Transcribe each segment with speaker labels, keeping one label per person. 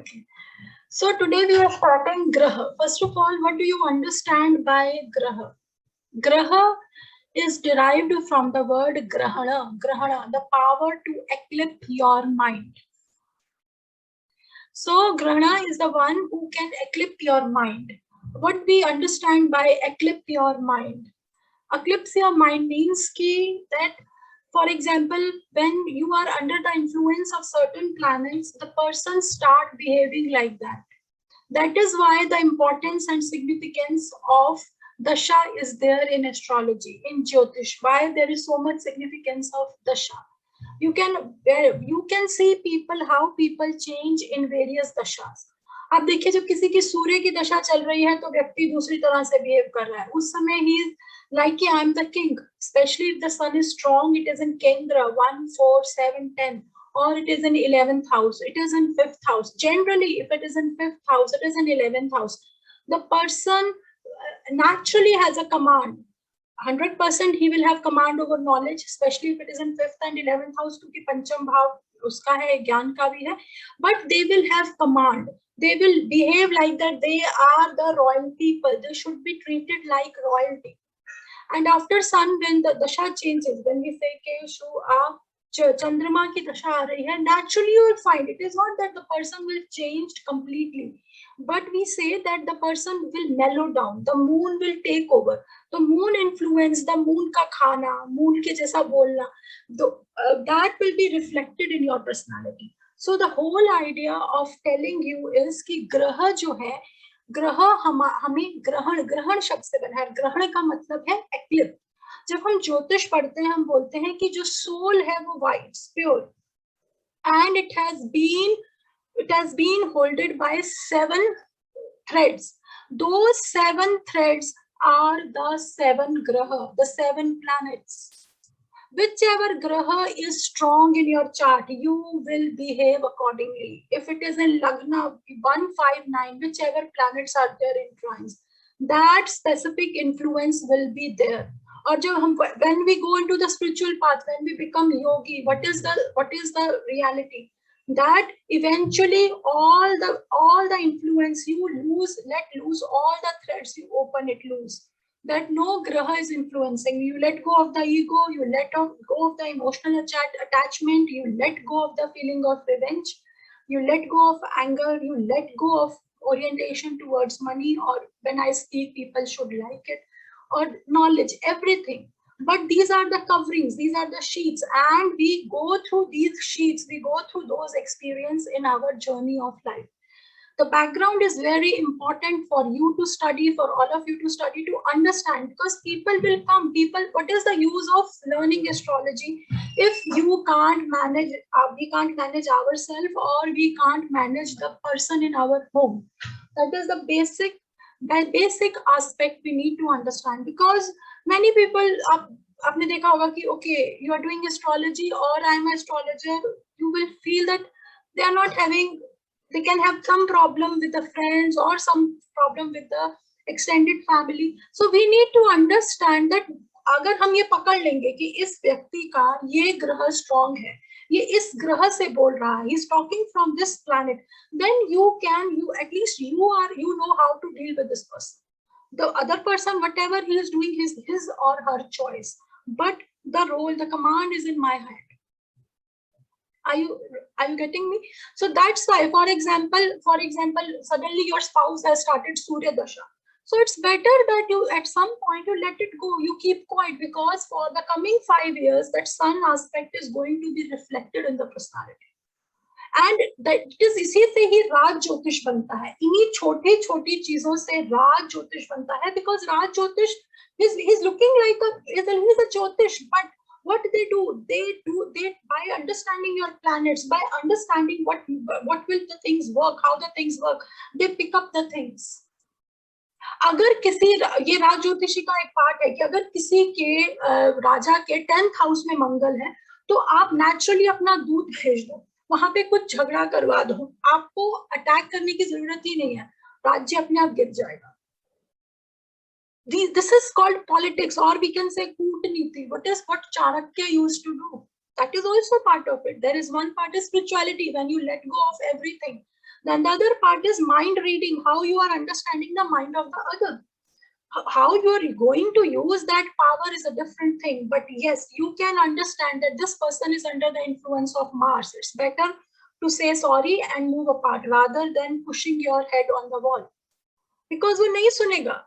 Speaker 1: Okay. So today we are starting Graha. First of all, what do you understand by Graha? Graha is derived from the word Grahana. Grahana, the power to eclipse your mind. So Grahana is the one who can eclipse your mind. What we understand by eclipse your mind? Eclipse your mind means that, for example, when you are under the influence of certain planets, the person start behaving like that. That is why the importance and significance of Dasha is there in astrology, in Jyotish. Why there is so much significance of Dasha? You can see people, how people change in various dashas. आप देखिए जब किसी की सूर्य की दशा चल रही है तो व्यक्ति दूसरी तरह से बिहेव कर रहा है. उस समय ही like I am the king, especially if the sun is strong, it is in Kendra 1, 4, 7, 10, or it is in 11th house, it is in 5th house. Generally, if it is in 5th house, it is in 11th house. The person naturally has a command. 100% he will have command over knowledge, especially if it is in 5th and 11th house, क्योंकि पंचम भाव उसका है, ज्ञान का भी है. But they will have command. They will behave like that. They are the royal people. They should be treated like royalty. And after sun, when the dasha changes, when we say Keshu Chandrama ki dasha aa rahi hai, naturally you will find it is not that the person will change completely, but we say that the person will mellow down. The moon will take over. The moon influence, the moon ka khana, moon ke jaisa bolna, that will be reflected in your personality. So the whole idea of telling you is कि ग्रह जो है, ग्रह हमें ग्रहण शब्द से बना है. ग्रहण का मतलब है एक्लिप्स. जब हम ज्योतिष पढ़ते हैं हम बोलते हैं कि जो सोल है वो white pure, and it has been holded by 7 threads. Those 7 threads are the 7 graha, the 7 planets. Whichever graha is strong in your chart, you will behave accordingly. If it is in Lagna 159, whichever planets are there in trines, that specific influence will be there. Or when we go into the spiritual path, when we become yogi, what is the reality? That eventually all the influence you let loose all the threads, you open it loose. That no graha is influencing. You let go of the ego, you let go of the emotional attachment, you let go of the feeling of revenge, you let go of anger, you let go of orientation towards money, or when I speak, people should like it, or knowledge, everything. But these are the coverings, these are the sheets, and we go through these sheets, we go through those experiences in our journey of life. The background is very important for you to study, for all of you to study, to understand, because people will come. What is the use of learning astrology if you can't manage, we can't manage ourselves, or we can't manage the person in our home? That is the basic aspect we need to understand, because many people, आपने देखा होगा कि okay, you are doing astrology or I am an astrologer, you will feel that they can have some problem with the friends or some problem with the extended family. So we need to understand that अगर हम ये पकड़ लेंगे कि इस व्यक्ति का ये ग्रह स्ट्रॉन्ग है, ये इस ग्रह से बोल रहा है, he's talking from this planet, then you at least you know how to deal with this person. The other person, whatever he is doing, his or her choice, but the command is in my hand. Are you getting me? So that's why, for example, suddenly your spouse has started Surya Dasha. So it's better that you, at some point, you let it go. You keep quiet, because for the coming 5 years, that sun aspect is going to be reflected in the personality. And that is इसी से ही राज ज्योतिष बनता है. इन्हीं छोटी चीजों से राज ज्योतिष बनता है, because राज ज्योतिष he's looking like he's a ज्योतिष, but what they do by understanding your planets, by understanding what will the things work, how the things work, they pick up the things. अगर किसी, ये राज ज्योतिषी का एक पार्ट है कि अगर किसी के राजा के 10th हाउस में मंगल है, तो आप नेचुरली अपना दूत भेज दो, वहां पे कुछ झगड़ा करवा दो, आपको अटैक करने की जरूरत ही नहीं है, राज्य अपने आप गिर जाएगा. This is called politics, or we can say Kootaniti. What Chanakya used to do. That is also part of it. There is one part is spirituality, when you let go of everything. Then the other part is mind reading, how you are understanding the mind of the other. How you are going to use that power is a different thing. But yes, you can understand that this person is under the influence of Mars. It's better to say sorry and move apart rather than pushing your head on the wall. Because वो नहीं सुनेगा.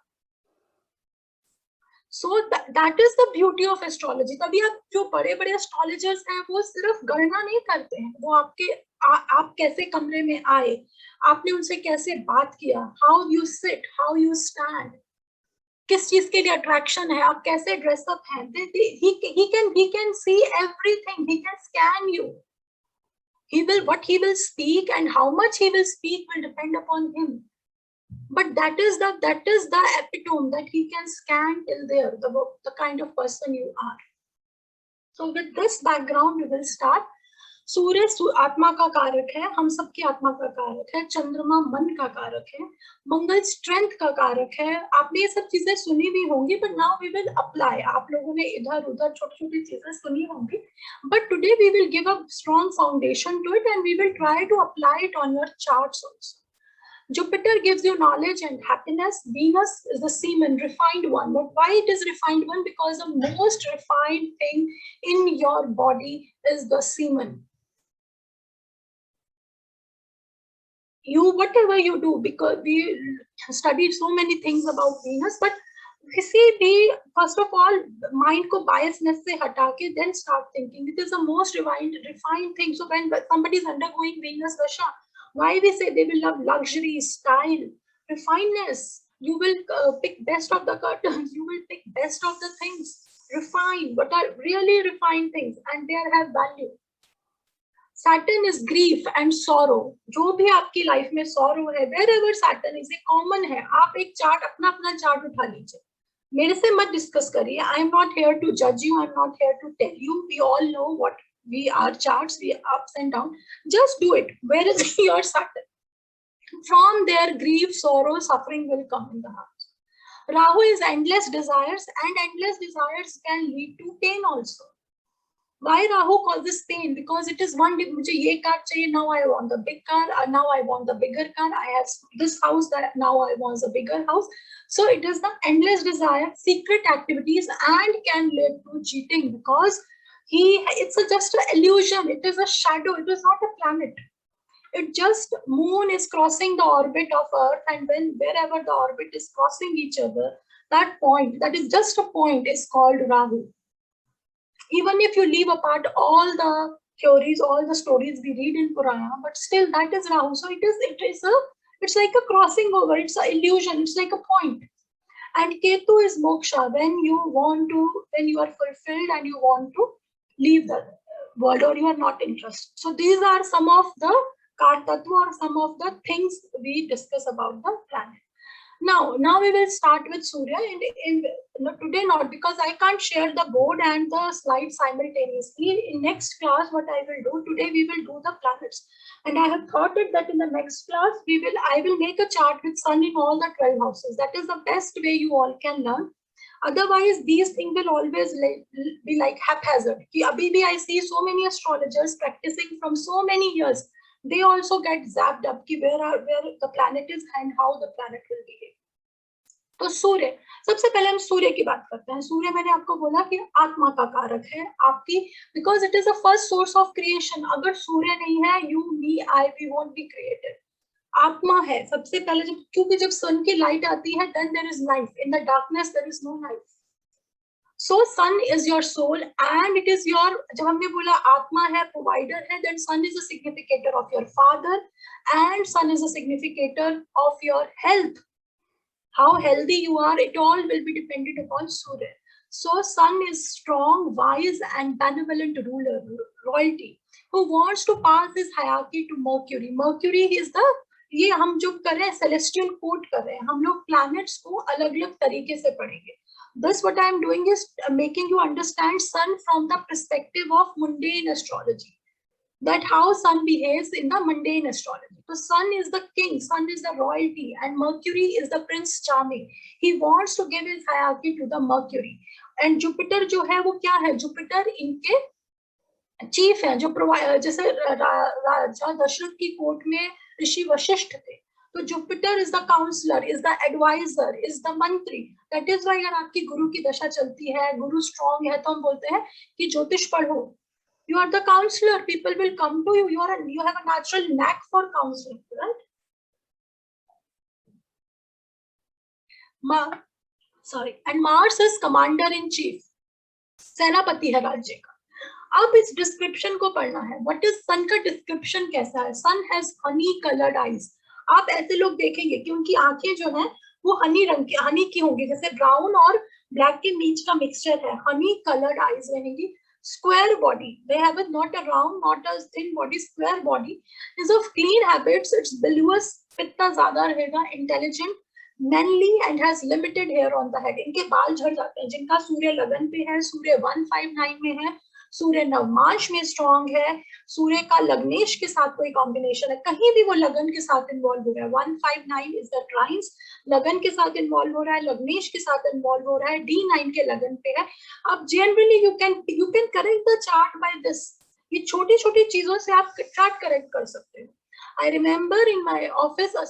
Speaker 1: So that is the beauty of astrology. तभी आप जो बड़े बड़े astrologers हैं वो सिर्फ गणना नहीं करते हैं, वो आप कैसे कमरे में आए, आपने उनसे कैसे बात किया, how you sit, how you stand, किस चीज के लिए अट्रैक्शन है, आप कैसे ड्रेसअप हैं, he can see everything, he can scan you. What he will speak and how much he will speak will depend upon him. But that is the epitome that he can scan till there, the kind of person you are. So with this background, we will start. सूर्य आत्मा का कारक है, हम सबकी आत्मा का कारक है, चंद्रमा मन का कारक है, मंगल स्ट्रेंथ का कारक है. आपने ये सब चीजें सुनी भी होंगी, but now we will apply. आप लोगों ने इधर उधर छोटी छोटी चीजें सुनी होंगी, but today we will give a strong foundation to it and we will try to apply it on your charts also. Jupiter gives you knowledge and happiness. Venus is the semen, refined one. But why it is refined one? Because the most refined thing in your body is the semen. Whatever you do, because we studied so many things about Venus, but किसी भी first of all mind को biasness से हटा के then start thinking. It is the most refined thing. So when somebody is undergoing Venus Dasha, why we say they will love luxury, style, refinedness. You will pick best of the curtains. You will pick best of the things. Refine, what are really refined things, and they have value. Saturn is grief and sorrow. जो भी आपकी life में sorrow है, wherever Saturn is, common है. आप एक chart अपना chart उठा लीजिए, मेरे से मत डिस्कस करिए. I am not here to judge you. I am not here to tell you. We all know what we are charts, we ups and down. Just do it. Where is your Saturn? From there, grief, sorrow, suffering will come in the house. Rahu is endless desires, and endless desires can lead to pain also. Why Rahu causes pain? Because it is one day, मुझे ये car चाहिए, now I want the big car, now I want the bigger car, I have this house, that now I want the bigger house. So it is the endless desire, secret activities, and can lead to cheating because it's just an illusion. It is a shadow. It is not a planet. It just moon is crossing the orbit of Earth, and wherever the orbit is crossing each other, that point, that is just a point, is called Rahu. Even if you leave apart all the theories, all the stories we read in Purana, but still that is Rahu. So it's like a crossing over. It's an illusion. It's like a point. And Ketu is moksha, when you are fulfilled and you want to leave the world, or you are not interested. So these are some of the Kartatva, or some of the things we discuss about the planet. Now we will start with Surya, and today not, because I can't share the board and the slides simultaneously. In next class, what I will do, today we will do the planets. And I have thought it that in the next class, I will make a chart with sun in all the 12 houses. That is the best way you all can learn. Otherwise, these things will always be like haphazard. Abhi bhi I see so many astrologers practicing from so many years. They also get zapped up where the planet is and how the planet will behave. तो सूर्य, सबसे पहले हम सूर्य की बात करते हैं. सूर्य मैंने आपको बोला कि आत्मा का कारक है आपकी, because it is the first source of creation. अगर सूर्य नहीं है, you me I we won't be created. आत्मा है सबसे पहले, क्योंकि जब सन की लाइट आती है, then there is life. In the darkness there is no life. So sun is your soul, and it is your, जब हमने बोला आत्मा है, provider है, then sun is a significator of your father, and sun is a significator of your health. How healthy you are, it all will be dependent upon Surya. So sun is strong, wise, and benevolent ruler, royalty, who wants to pass his hierarchy to Mercury. Mercury is the, ये हम जो कर रहे हैं celestial quote कर रहे हैं, हम लोग planets को अलग-अलग तरीके से पढ़ेंगे. Thus, what I am doing is making you understand sun from the perspective of mundane astrology. That how sun behaves in the mundane astrology. So sun is the king, sun is the royalty, and Mercury is the prince charming. He wants to give his hierarchy to the Mercury. And Jupiter जो है वो क्या है? Jupiter इनके chief है, जो जैसे राजा दशरथ की कोर्ट में ऋषि वशिष्ठ थे। तो Jupiter is the counsellor, is the adviser, is the mantri. That is why अगर आपकी गुरु की दशा चलती है, गुरु स्ट्रॉन्ग है, तो हम बोलते हैं कि ज्योतिष पढ़ो। You are the counselor. People will come to you. You have a natural knack for counseling, right? And Mars is commander in chief. सेनापति है राज्य का। अब इस डिस्क्रिप्शन को पढ़ना है। व्हाट इज सन का डिस्क्रिप्शन कैसा है? सन हैज हनी कलर्ड आईज। आप ऐसे लोग देखेंगे कि उनकी आंखें जो है वो हनी रंग की, हनी की होंगी, जैसे ब्राउन और ब्लैक के बीच का मिक्सचर है। हनी कलर्ड आईज रहेंगी। Square body, they have it, not a round, not a thin body, square body, is of clean habits, it's bilious, पित्ता ज्यादा रहेगा, intelligent, manly and has limited hair on the head। इनके बाल झड़ जाते हैं। जिनका सूर्य लगन पे है, सूर्य 159 में है, सूर्य नवमांश में स्ट्रॉन्ग है, सूर्य का लग्नेश के साथ कोई कॉम्बिनेशन है, कहीं भी वो लगन के साथ इन्वॉल्व हो रहा है, 159 इज द ट्राइंस, लगन के साथ इन्वॉल्व हो रहा है, लग्नेश के साथ इन्वॉल्व हो रहा है, D9 के लगन पे है। अब generally you can correct the chart by this. ये छोटी छोटी चीजों से आप चार्ट करेक्ट कर सकते हो। I remember in my office a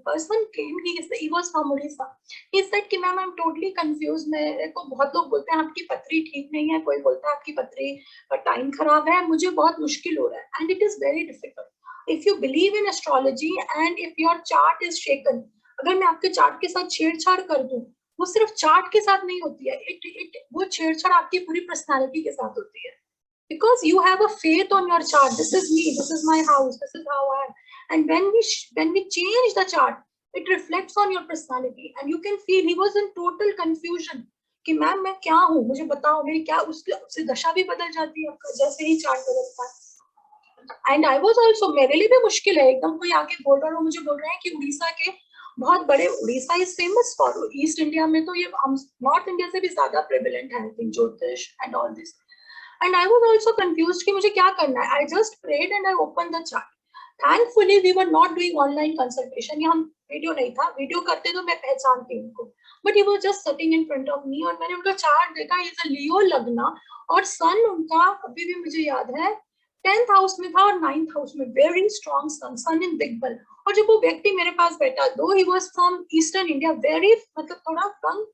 Speaker 1: person came, he was from Odisha. He said कि मैम I'm totally confused, मेरे को बहुत लोग बोलते हैं आपकी पत्री ठीक नहीं है, कोई बोलता है आपकी पत्री का टाइम खराब है, मुझे बहुत मुश्किल हो रहा है, and it is very difficult. If you believe in astrology and if your chart is shaken, अगर मैं आपके चार्ट के साथ छेड़छाड़ कर दूं, वो सिर्फ चार्ट के साथ नहीं होती है, वो छेड़छाड़ आपकी पूरी पर्सनालिटी के साथ होती है। Because you have a faith on your chart. This is me. This is my house. This is how I am. And when we change the chart, it reflects on your personality, and you can feel he was in total confusion. कि ma'am मैं क्या हूँ, मुझे बताओ मेरी क्या, उससे दशा भी बदल जाती है आपका जैसे ही चार्ट बदलता है। एंड आई वाज आल्सो, मेरे लिए भी मुश्किल है एकदम, कोई आके बोल रहा है, मुझे बोल रहे हैं कि उड़ीसा के बहुत बड़े, Orissa is famous for, east India में तो ये नॉर्थ इंडिया से भी ज्यादा प्रेवलेंट है, आई थिंक, ज्योतिष and all this. And I was also confused कि मुझे क्या करना है। I just prayed and I opened the chart. Thankfully, we were not doing online consultation. यहाँ वीडियो नहीं था, वीडियो करते तो मैं पहचानती उनको, but he was just sitting in front of me, और मैंने उनका चार्ट देखा, he is a Leo लग्न, और सन उनका अभी भी मुझे याद है 10th हाउस में था और 9th हाउस में, very strong sun, sun in Big Bull। और जब वो व्यक्ति मेरे पास बैठा, though he was from Eastern India, very मतलब थोड़ा रंग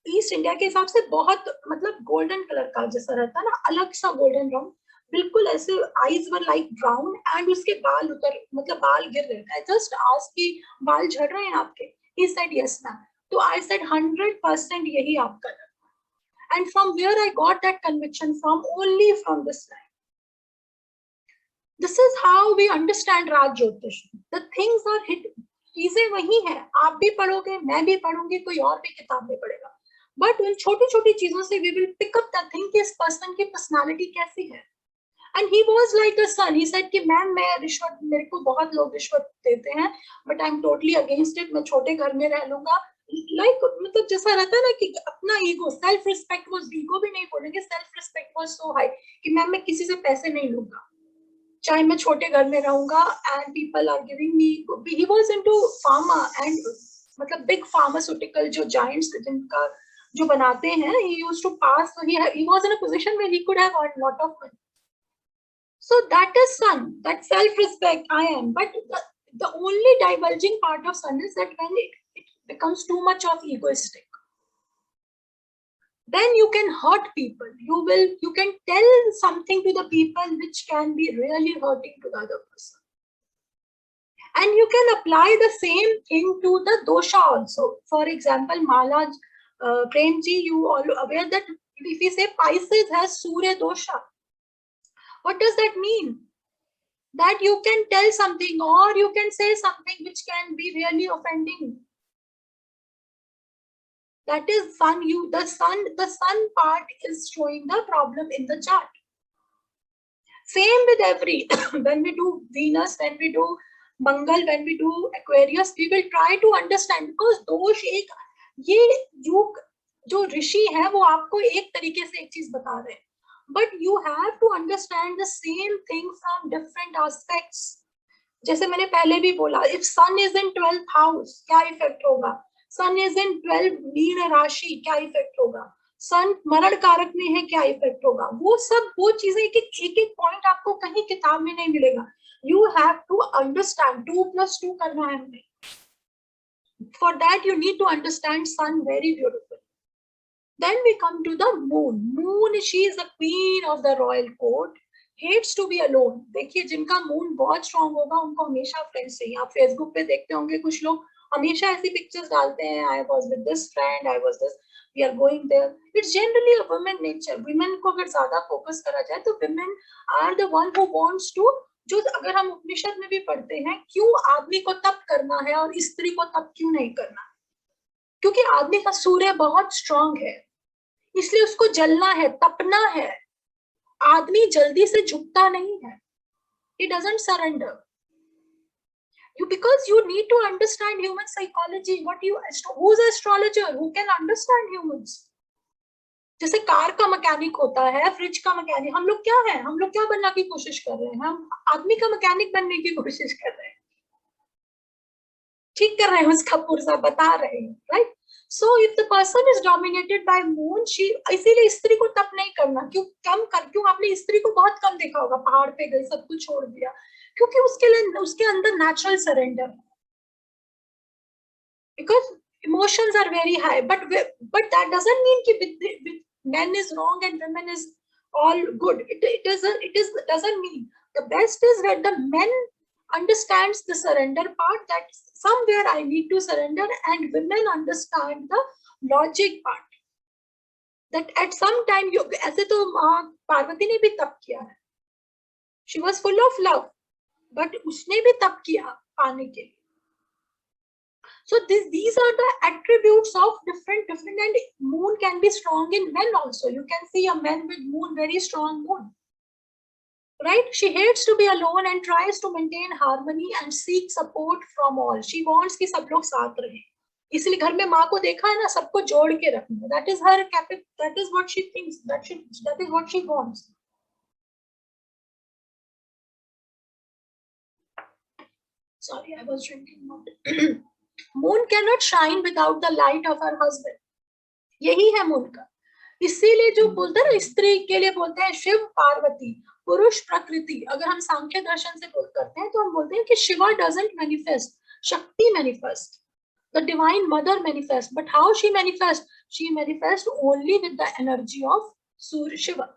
Speaker 1: ईस्ट इंडिया के हिसाब से बहुत मतलब गोल्डन कलर का जैसा रहता है ना, अलग सा गोल्डन रंग, बिल्कुल ऐसे, eyes were like brown, and उसके बाल मतलब बाल गिर रहे थे। आई जस्ट आस्क्ड कि बाल झड़ रहे हैं आपके? He said yes ma'am. तो आई सेड 100% यही आपका है। And from where I got that conviction from? Only from this line. This is how we understand Raj Jyotish. The things are hit, चीजें वही है, आप भी पढ़ोगे, मैं भी पढ़ूंगी, कोई और भी किताब में पढ़ेगा, बट उन छोटी छोटी चीजों से we will pick up the thing कि इस पर्सन की पर्सनालिटी कैसी है। And he was like a son. He said कि मैम मैं रिश्वत, मेरे को बहुत लोग रिश्वत देते हैं, but I am totally against it, मैं छोटे घर में रह लूंगा। लाइक मतलब जैसा रहता है ना कि अपना ईगो, सेल्फ रिस्पेक्ट, वो ईगो भी नहीं बोलेंगे, self respect was so high कि मैम मैं किसी से पैसे नहीं लूंगा, चाहे मैं छोटे घर में रहूंगा, and people are giving me. He was into pharma and मतलब बिग फार्मास्यूटिकल जो जायंट्स जिनका जो बनाते हैं, he used to pass, so he was in a position where he could have earned lot of money. So that is sun, that self-respect I am. But the only diverging part of sun is that when it becomes too much of egoistic, then you can hurt people. You can tell something to the people which can be really hurting to the other person. And you can apply the same thing to the dosha also. For example, Mala Premji, you all aware that if we say Pisces has Surya dosha, what does that mean? That you can tell something or you can say something which can be really offending. That is sun. The sun part is showing the problem in the chart. Same with every when we do Venus, when we do Mangal, when we do Aquarius, we will try to understand, because दोष एक ये युग जो ऋषि है वो आपको एक तरीके से एक चीज बता रहे हैं, but you have to understand the same thing from different aspects. जैसे मैंने पहले भी बोला, if sun is in 12th house क्या इफेक्ट होगा, sun is in 12 मीन राशि क्या इफेक्ट होगा, सन मरण कारक में है क्या इफेक्ट होगा, वो सब वो चीजें एक एक पॉइंट आपको कहीं किताब में नहीं मिलेगा, You have to understand 2 + 2 करना है हमें. For that you need to understand sun very beautifully. Then we come to the moon. Moon, she is the queen of the royal court. Hates to be alone. देखिए जिनका moon बहुत strong होगा उनको हमेशा friends चाहिए. आप Facebook पे देखते होंगे कुछ लोग हमेशा ऐसी पिक्चर्स डालते हैं, I was with this friend, I was this, we are going there. It's generally a women nature. Women को अगर ज्यादा फोकस करा जाए तो women are the one who wants to, जो अगर हम उपनिषद में भी पढ़ते हैं, क्यों आदमी को तप करना है और स्त्री को तप क्यों नहीं करना? क्योंकि आदमी का सूर्य बहुत स्ट्रांग है, इसलिए उसको जलना है, तपना है. आदमी जल्दी से झुकता नहीं है. He doesn't surrender. Because you need to understand human psychology. Who's an astrologer? Who can understand humans? जैसे कार का मैकेनिक होता है, फ्रिज का मैकेनिक, हम लोग क्या है? हम लोग क्या बनने की कोशिश कर रहे हैं? हम आदमी का मैकेनिक बनने की कोशिश कर रहे हैं, ठीक कर रहे हैं, उसका पुर्जा बता रहे हैं, right? So if the person is dominated by moon, इसीलिए स्त्री को तप नहीं करना. क्यों आपने स्त्री को बहुत कम देखा होगा, पहाड़ पे गई, सब कुछ छोड़ दिया, क्योंकि उसके अंदर नेचुरल सरेंडर है. Because emotions are very high, but that doesn't mean कि men is wrong and women is all good. It doesn't mean. The best is that the men understands the surrender part, that somewhere I need to surrender, and women understand the logic part, that at some time ऐसे तो पार्वती ने भी तप किया है. She was full of love, but उसने भी तप किया पाने के लिए. So these are the attributes of different, and moon can be strong in men also. You can see a man with moon, very strong moon. Right? She hates to be alone and tries to maintain harmony and seek support from all. She wants कि सब लोग साथ रहे. इसलिए घर में माँ को देखा है ना, सबको जोड़ के रखना. That is her capacity. That is what she thinks. That is what she wants. Sorry, I was drinking water. Moon cannot shine without the light of her husband. यही है मून का. इसीलिए जो बोलते हैं ना, स्त्री के लिए बोलते हैं शिव पार्वती, पुरुष प्रकृति. अगर हम सांख्य दर्शन से करते हैं तो हम बोलते हैं कि शिवा doesn't manifest, शक्ति manifest, the divine mother manifest. But how she manifests? She manifests only with the energy of Surya Shiva.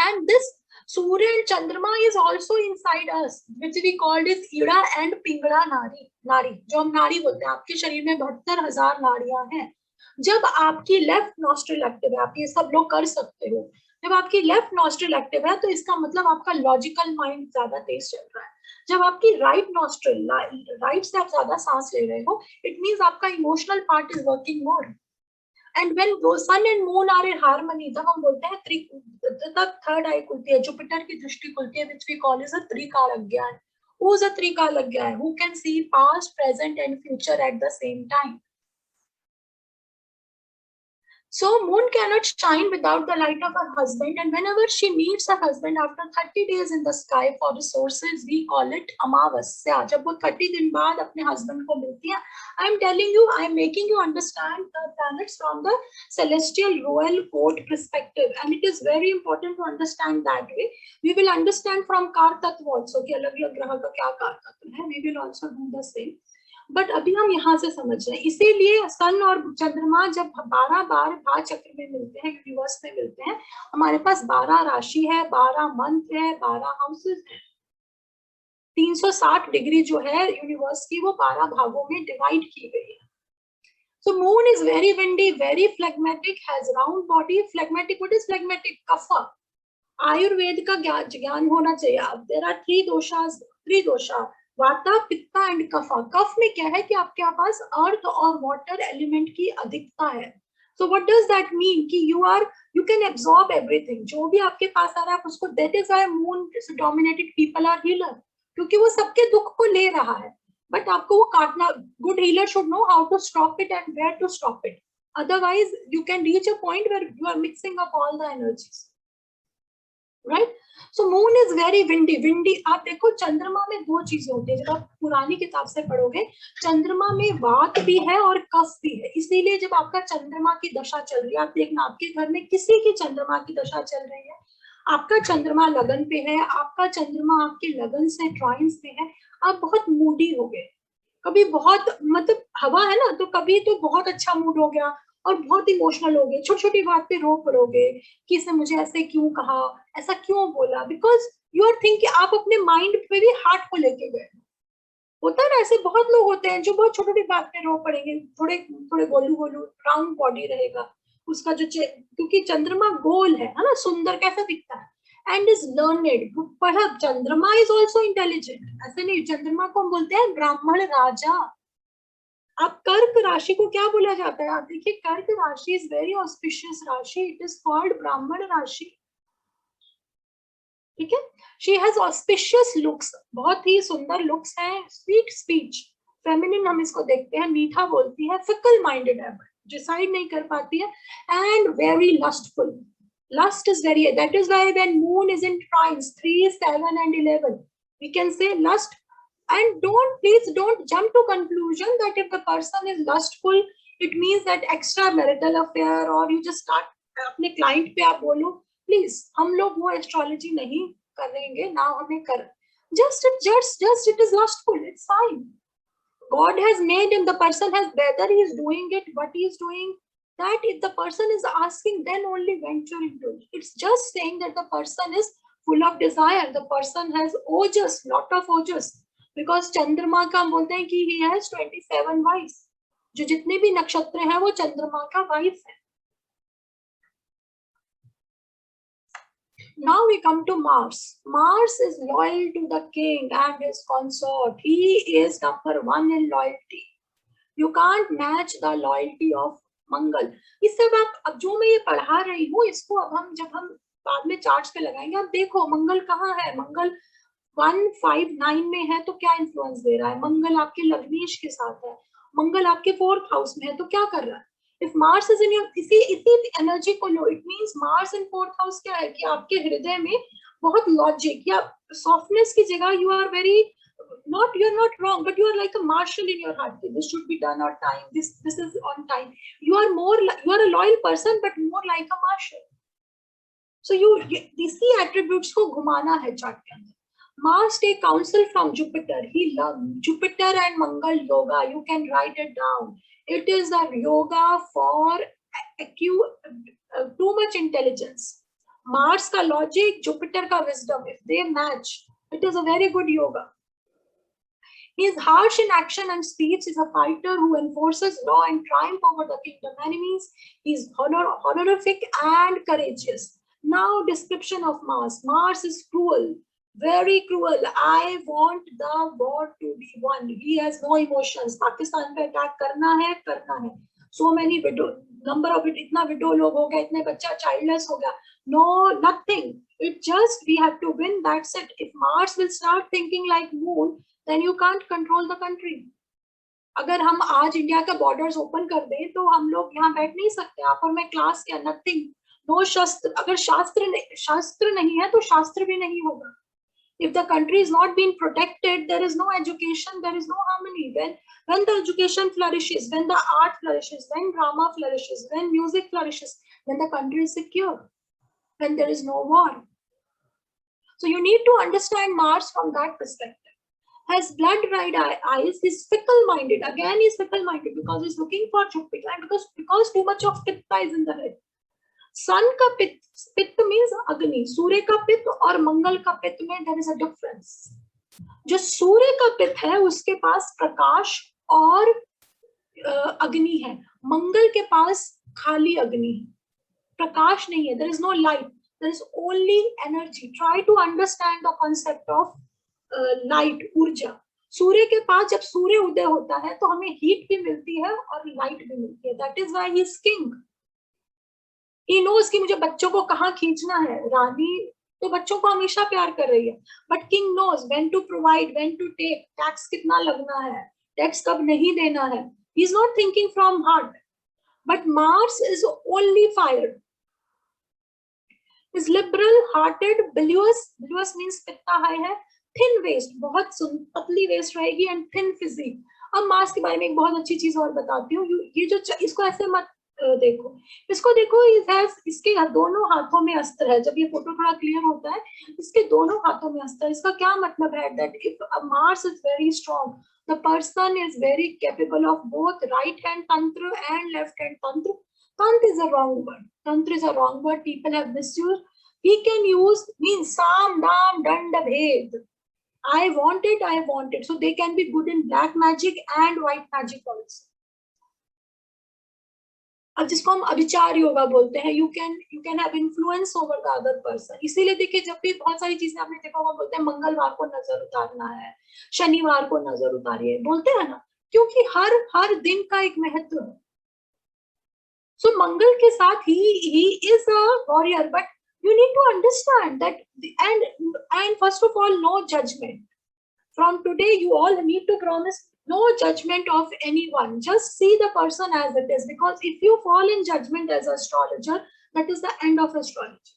Speaker 1: And this Surya and Chandrama is also inside us, which we called is Ida and Pingala नारी, जो हम नारी बोलते हैं. आपके शरीर में 72,000 नाड़ियां हैं. जब आपकी लेफ्ट नॉस्ट्रिल एक्टिव है, आप ये सब लोग कर सकते हो, जब आपकी लेफ्ट नॉस्ट्रिल एक्टिव है तो इसका मतलब आपका लॉजिकल माइंड ज्यादा तेज चल रहा है. जब आपकी राइट नॉस्ट्रिल, राइट से आप ज्यादा सांस ले रहे हो, इट मींस आपका emotional part is working more. And when sun and moon are in harmony, तब हम बोलते हैं तब थर्ड आई खुलती है, जुपिटर की दृष्टि खुलती है, which we call is a त्रिकालज्ञ. Who is a त्रिकालज्ञ? Who can see past, present and future at the same time. So moon cannot shine without the light of her husband, and whenever she meets her husband after 30 days in the sky for resources, we call it Amavasya. जब वो 30 दिन बाद अपने husband को मिलती है, I am telling you, I am making you understand the planets from the celestial royal court perspective, and it is very important to understand that way. We will understand from car तत्व also कि अलग अलग ग्रह का क्या car तत्व है. We will also do the same. But अभी हम यहाँ से समझ रहे हैं. इसीलिए सन और चंद्रमा जब 12 बार भाव चक्र में मिलते हैं, यूनिवर्स में मिलते हैं, हमारे पास 12 राशि है, 12 मंथ है, 12 हाउसेस है. 360 डिग्री जो है यूनिवर्स की, वो 12 भागों में डिवाइड की गई है. So moon is very windy, very phlegmatic, has round body. Phlegmatic, what is phlegmatic? Kapha. Ayurveda का ज्ञान होना चाहिए. There are 3 दोषा, वाता, पित्ता एंड कफा. कफ में क्या है कि आपके पास अर्थ और वाटर एलिमेंट की अधिकता है. So what does that mean कि यू कैन एब्सॉर्ब एवरीथिंग. जो भी आपके पास आ रहा है उसको, that is why moon dominated people are healer, क्योंकि वो सबके दुख को ले रहा है. बट आपको वो काटना, good healer should know how to stop it and where to stop it. Otherwise you can reach a point where you are mixing up all the energies. Right? So moon is very windy. आप देखो चंद्रमा में 2 चीजें होती है. जब आप पुरानी किताब से पढ़ोगे, चंद्रमा में वात भी है और कफ भी है. इसीलिए जब आपका चंद्रमा की दशा चल रही है, आप देखना आपके घर में किसी की चंद्रमा की दशा चल रही है, आपका चंद्रमा लगन पे है, आपका चंद्रमा आपके लगन से ट्राइन्स पे है, आप बहुत मूडी हो गए, कभी बहुत मतलब हवा है ना, तो कभी तो बहुत अच्छा मूड हो गया और बहुत इमोशनल हो गए, छोटी छोटी बात पे रो पड़ोगे कि इसने मुझे ऐसे क्यों कहा, ऐसा क्यों बोला, बिकॉज यू आर थिंकिंग, आप अपने माइंड पे भी हार्ट को लेके गए। होता है ना, ऐसे बहुत लोग होते हैं जो बहुत छोटी छोटी बात पे रो पड़ेंगे, थोड़े थोड़े गोलू गोलू राउंड बॉडी रहेगा उसका, जो क्योंकि चंद्रमा गोल है ना, सुंदर कैसा दिखता है, एंड इज लर्नेड, पढ़ा, चंद्रमा इज ऑल्सो इंटेलिजेंट, ऐसे नहीं, चंद्रमा को हम बोलते हैं ब्राह्मण राजा। अब कर्क राशि को क्या बोला जाता है, आप देखिए, कर्क राशि इज वेरी ऑस्पिशियस राशि, इट इज कॉल्ड ब्राह्मण राशि, ठीक है। शी हैज ऑस्पिशियस लुक्स, बहुत ही सुंदर लुक्स हैं, स्वीट स्पीच, फेमिनिन हम इसको देखते हैं, मीठा बोलती है, फिकल माइंडेड है, डिसाइड नहीं कर पाती है, and very lustful, lust is very, that is why when moon is in trines 3 7 and 11 we can say lust. And don't, please don't jump to conclusion that if the person is lustful it means that extra marital affair or you just start अपने client पे आप बोलो, please हम लोग वो astrology नहीं करेंगे ना, हमें कर, just it is lustful, it's fine, God has made him, the person has, whether he is doing it, what he is doing, that if the person is asking, then only venture into it. It's just saying that the person is full of desire, the person has ojas, lot of ojas, because चंद्रमा का हम बोलते हैं कि he has 27 wives, जो जितने भी नक्षत्र हैं वो चंद्रमा का वाइफ है। Now we come to Mars. Mars is loyal to the king and his consort. He is number 1 in loyalty. You can't match the loyalty of मंगल। इससे अब जो मैं ये पढ़ा रही हूँ इसको अब हम जब हम बाद में चार्ट्स पे लगाएंगे, अब देखो मंगल कहाँ है, मंगल 159 में है तो क्या इन्फ्लुएंस दे रहा है, मंगल आपके लग्नेश के साथ है, मंगल आपके 4th हाउस में है तो क्या कर रहा है, if Mars is in your, इसी एनर्जी को लो, it means Mars in 4th house क्या है कि आपके हृदय में बहुत लॉजिक या सॉफ्टनेस की जगह you are very, not, you're not wrong, but you are like a marshal in your heart, this should be done on time, this is on time, you are more, you are a loyal person but more like a marshal, so you इसी attributes को घुमाना है chart के अंदर। Mars take counsel from Jupiter, he love Jupiter and Mangal yoga, you can write it down, it is a yoga for too much intelligence, Mars का logic, Jupiter का wisdom, if they match it is a very good yoga. He is harsh in action and speech. He is a fighter who enforces law and triumph over the kingdom enemies. He is honorific and courageous. Now, description of Mars. Mars is cruel, very cruel. I want the war to be won. He has no emotions. Pakistan पे attack करना है. So many widow, number of it, इतना widow लोग हो गए, इतने बच्चा childless हो गया. No, nothing. It just we have to win. That's it. If Mars will start thinking like Moon, then you can't control the country. अगर हम आज इंडिया का बॉर्डर्स ओपन कर दें तो हम लोग यहाँ बैठ नहीं सकते, आप और मैं क्लास क्या, नथिंग, नो शस्त्र, अगर शास्त्र नहीं है तो शास्त्र भी नहीं होगा। If the country is not being protected, there is no education, there is no harmony. When the education flourishes, when the art flourishes, when drama flourishes, when music flourishes, when the country is secure, when there is no war. So you need to understand Mars from that perspective. Has blood-red eyes, he's fickle-minded. Again, he's fickle-minded because he's looking for Jupiter and because too much of Pitta is in the head. Sun का पित्त means अग्नि, सूर्य का पित्त और मंगल का पित्त में there is a difference. जो सूर्य का पित्त है उसके पास प्रकाश और अग्नि है, मंगल के पास खाली अग्नि है, प्रकाश नहीं है, there is no light, there is only energy. Try to understand the concept of light, ऊर्जा। सूर्य के पास जब सूर्य उदय होता है तो हमें हीट भी मिलती है और लाइट भी मिलती है, that is why he is king. He knows कि मुझे बच्चों को कहाँ खींचना है, रानी तो बच्चों को हमेशा प्यार कर रही है, but king knows when to provide, when to take, tax कितना लगना है, टैक्स कब नहीं देना है, he is not thinking from heart. But Mars is only fire, is liberal hearted, bilious means pitta high है, थिन वेस्ट, बहुत पतली वेस्ट रहेगी, एंड थिन फिजिक। अब मार्स के बारे में एक बहुत अच्छी चीज और बताती हूँ, ये जो इसको ऐसे मत देखो इसको, देखो इसके दोनों हाथों में अस्त्र है। जब ये फोटो थोड़ा क्लियर होता है, इसके दोनों हाथों में अस्त्र। इसका क्या मतलब है? That if Mars is very strong, the person is very capable of both right hand तंत्र एंड लेफ्ट हैंड तंत्र. Tantra is a wrong word. Tantra is a wrong word. People have misused. We can use means Sam, Dam, Danda, Bhed. I want it, I want it. So they can be good in black magic and white magic also. अब जिसको हम अभिचार योगा बोलते हैं, you can have influence over the other person. इसीलिए देखिए, जब भी बहुत सारी चीजें आपने देखा होगा, बोलते हैं मंगलवार को नजर उतारना है, शनिवार को नजर उतारिए, बोलते हैं ना, क्योंकि हर दिन का एक महत्व है. सो मंगल के साथ he is a warrior, but you need to understand that, and first of all, no judgment. From today you all need to promise no judgment of anyone. Just see the person as it is, because if you fall in judgment as an astrologer, that is the end of astrology.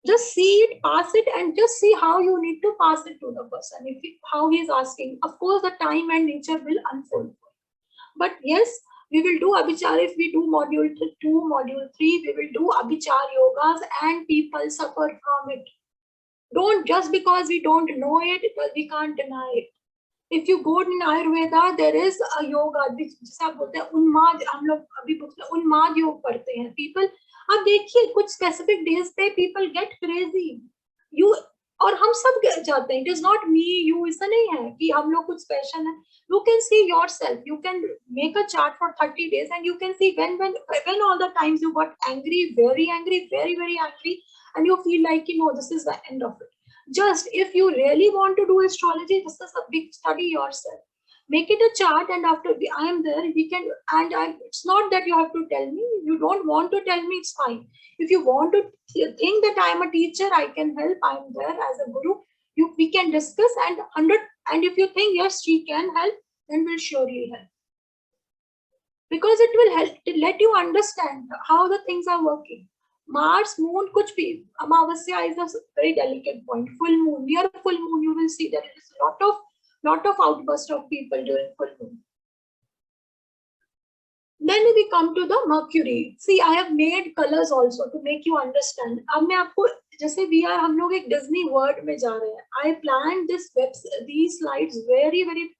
Speaker 1: Just see it, pass it, and just see how you need to pass it to the person. How he is asking, of course the time and nature will unfold. But yes, we will do abhichar. If we do module 2, module 3, we will do abhichar yogas, and people suffer from it. Don't, just because we don't know it, we can't deny it. If you go in Ayurveda, there is a yoga जिसे आप बोलते हैं उन्माद. हम लोग अभी उन्माद योग करते हैं. People, अब देखिए कुछ specific days पे people get crazy. You, और हम सब जाते हैं. It is not me, you. ऐसा नहीं है कि हम लोग कुछ special है. You can see yourself. You can make a chart for 30 days, and you can see when all the times you got angry, very angry, very very angry, and you feel like, you know, this is the end of it. Just if you really want to do astrology, this is a big study yourself. Make it a chart, and after I am there, we can, it's not that you have to tell me. If you don't want to tell me, it's fine. If you want to think that I am a teacher, I can help, I am there as a guru. We can discuss, and if you think yes, she can help, then we'll surely help. Because it will help to let you understand how the things are working. Mars, Moon, kuch bhi. Amavasya is a very delicate point. Full moon, near full moon, you will see there is a lot of outburst of people during full moon. Then we come to the Mercury. See, I have made colors also to make you understand. अब मैं आपको, जैसे हम लोग एक Disney World में जा रहे हैं. I planned these slides very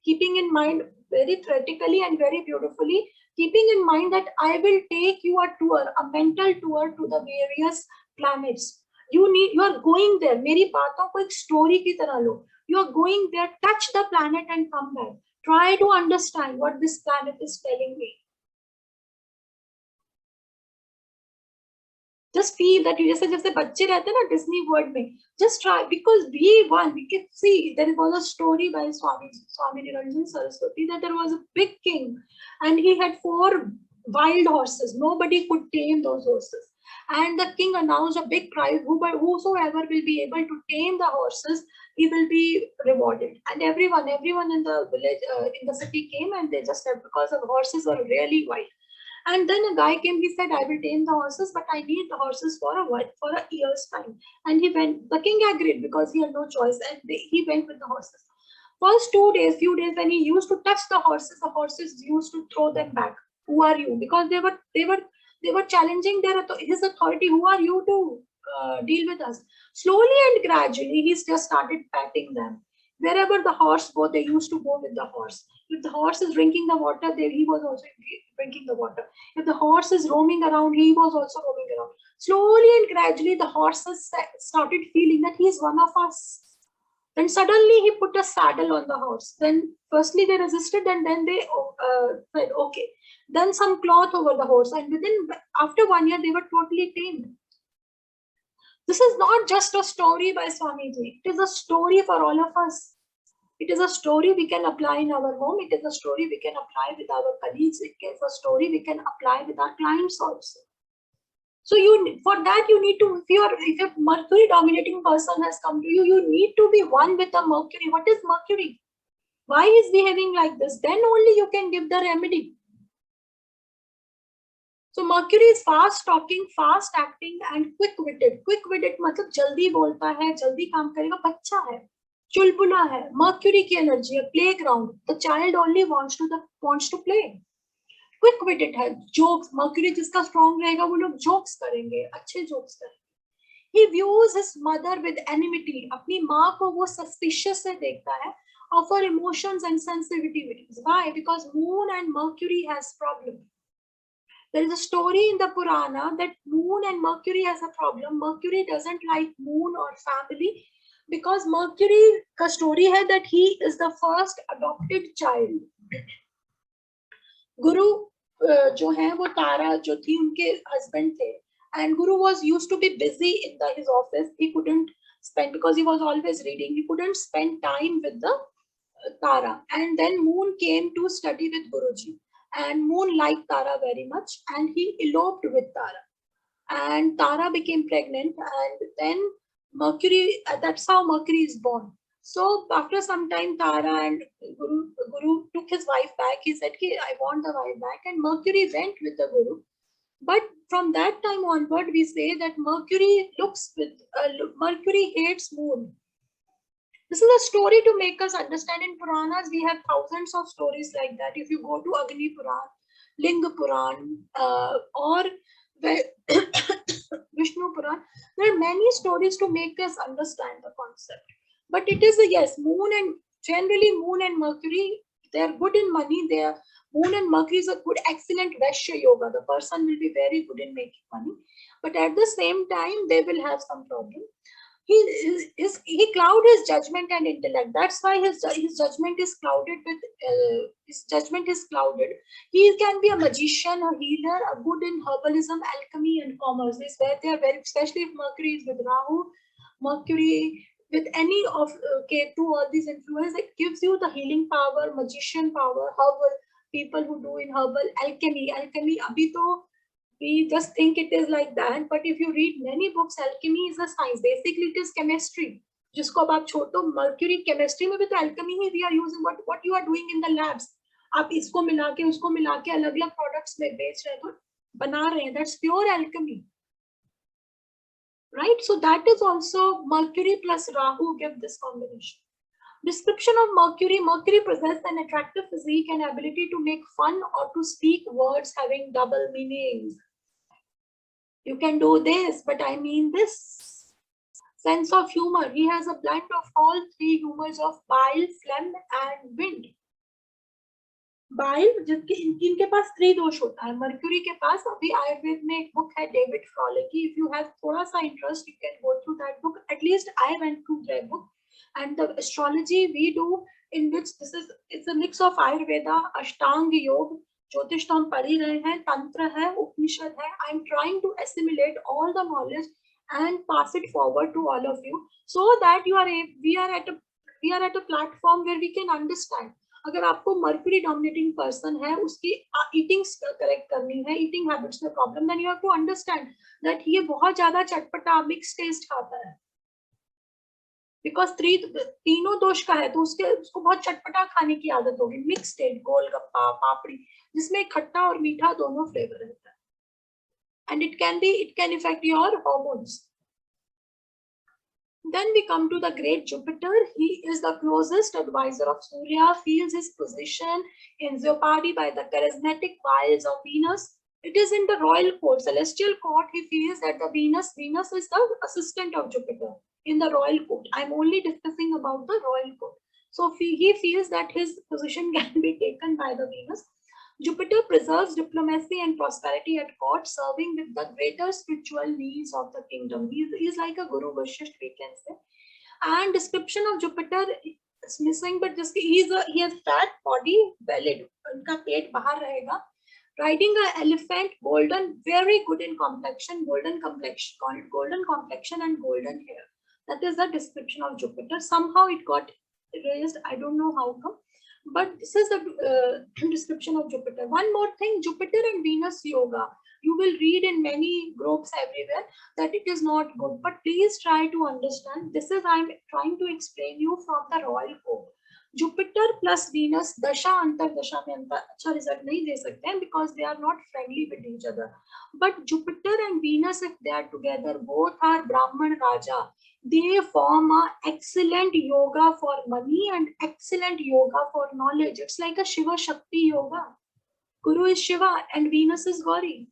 Speaker 1: keeping in mind very theoretically and very beautifully, keeping in mind that I will take you a tour, a mental tour to the various planets. You are going there. मेरी बातों को एक story की तरह लो. You are going there, touch the planet and come back. Try to understand what this planet is telling me. Just feel that you जैसे बच्चे रहते हैं ना Disney World में. Just try, because we can see there was a story by Swami Niranjan Saraswati that there was a big king, and he had 4 wild horses. Nobody could tame those horses, and the king announced a big prize. Whosoever will be able to tame the horses, he will be rewarded. And everyone in the village, in the city came, and they just said, because the horses were really wild. And then a guy came, he said, I will tame the horses, but I need the horses for a year's time. And he went, the king agreed because he had no choice, and he went with the horses. First few days when he used to touch the horses used to throw them back. Who are you? Because they were challenging his authority. Who are you to deal with us? Slowly and gradually, he just started patting them. Wherever the horse go, they used to go with the horse. If the horse is drinking the water, he was also drinking the water. If the horse is roaming around, he was also roaming around. Slowly and gradually, the horses started feeling that he is one of us. Then suddenly he put a saddle on the horse. Then firstly they resisted, and then they said okay. Then some cloth over the horse, and after 1 year they were totally tamed. This is not just a story by Swamiji. It is a story for all of us. It is a story we can apply in our home. It is a story we can apply with our colleagues. It is a story we can apply with our clients also. So for that you need to, if a Mercury dominating person has come to you, you need to be one with the Mercury. What is Mercury? Why is behaving like this? Then only you can give the remedy. So Mercury is fast talking, fast acting, and quick-witted. Quick-witted मतलब जल्दी बोलता है, जल्दी काम करेगा, बच्चा है, चुलबुला है. Mercury की energy है, playground. The child only wants to play. Quick witted है, जोक्स, मर्क्यूरी जिसका स्ट्रॉन्ग रहेगा वो लोग जोक्स करेंगे, अच्छे जोक्स करेंगे. He views his mother with enmity. अपनी माँ को वो suspicious से देखता है of her emotions and sensitivities. Why? Because Moon and Mercury has problem. There is a story in the Purana that Moon and Mercury has a problem. Mercury doesn't like Moon or family because Mercury का story है that he is the first adopted child. गुरु जो है वो तारा जो थी उनके husband थे, and Guru was used to be busy in his office. He couldn't spend, because he was always reading, he couldn't spend time with the Tara. And then Moon came to study with Guruji, and Moon liked Tara very much, and he eloped with Tara, and Tara became pregnant, and then Mercury, that's how Mercury is born. So after some time, Tara and Guru took his wife back. He said, I want the wife back, and Mercury went with the Guru. But from that time onward, we say that Mercury Mercury hates Moon. This is a story to make us understand. In Puranas, we have thousands of stories like that. If you go to Agni Puran, Linga Puran, or Vishnu Puran, there are many stories to make us understand the concept. But it is yes, generally Moon and Mercury, they are good in money. Moon and Mercury is a good, excellent Vaishya yoga. The person will be very good in making money, but at the same time, they will have some problem. He cloud his judgment and intellect. That's why his judgment is clouded with his judgment is clouded. He can be a magician, a healer, a good in herbalism, alchemy, and commerce. This where they are very, especially if Mercury is with Rahu, Mercury with any of Ketu, all these influences, it gives you the healing power, magician power, herbal, people who do in herbal, alchemy. Abhi to we just think it is like that, but if you read many books, alchemy is a science. Basically, it is chemistry. जिसको अब आप छोड़ो, Mercury chemistry में भी तो alchemy he we are using. What you are doing in the labs? आप इसको मिला के उसको मिला के अलग-अलग products में बेच रहे हो, बना रहे हैं. That's pure alchemy. Right? So that is also Mercury plus Rahu give this combination. Description of Mercury. Mercury possesses an attractive physique and ability to make fun or to speak words having double meanings. You can do this, but I mean this. Sense of humor. He has a blend of all three humors of bile, phlegm, and wind. Bile जिनके इनके पास three दोष होता है. Mercury के पास अभी आयुर्वेद में एक book है डेविड फ्रॉले की. इफ यू हैव थोड़ा सा interest you can go through that book. At least I went through that book. And the astrology we do in which this is it's a mix of Ayurveda, Ashtanga yoga, ज्योतिष तो हम पढ़ ही रहे हैं, तंत्र है, उपनिषद है. I am trying to assimilate all the knowledge and pass it forward to all of you so that we are at a platform where we can understand. अगर आपको मर्क्यूरी डोमिनेटिंग पर्सन है, उसकी ईटिंग करेक्ट करनी है, eating habits में problem, then you have to understand that ये बहुत ज्यादा चटपटा मिक्स टेस्ट खाता है. बिकॉज तीनों दोष का है तो उसको बहुत चटपटा खाने की आदत होगी. मिक्स टेस्ट, गोलगप्पा, पापड़ी, जिसमें खट्टा और मीठा दोनों फ्लेवर रहता है. And it can affect your hormones. Then we come to the great Jupiter. He is the closest advisor of Surya, feels his position in Jeopardy by the charismatic wiles of Venus. It is in the royal court, celestial court. He feels that the Venus is the assistant of Jupiter in the royal court. I'm only discussing about the royal court. So he feels that his position can be taken by the Venus. Jupiter preserves diplomacy and prosperity at court, serving with the greater spiritual needs of the kingdom. He is like a Guru Vashisht, we can say. And description of Jupiter is missing, but just he has fat body, bellied. उनका पेट बाहर रहेगा. Riding an elephant, golden, very good in complexion, golden complexion and golden hair. That is the description of Jupiter. Somehow it got erased. I don't know how come. But this is the description of Jupiter. One more thing, Jupiter and Venus yoga. You will read in many groups everywhere that it is not good. But please try to understand. This is I'm trying to explain you from the royal court. Jupiter plus Venus, dasha antar dasha में अच्छा result नहीं दे सकते हैं because they are not friendly with each other. But Jupiter and Venus, if they are together, both are Brahman Raja. They form an excellent yoga for money and excellent yoga for knowledge. It's like a Shiva Shakti yoga. Guru is Shiva and Venus is Gauri.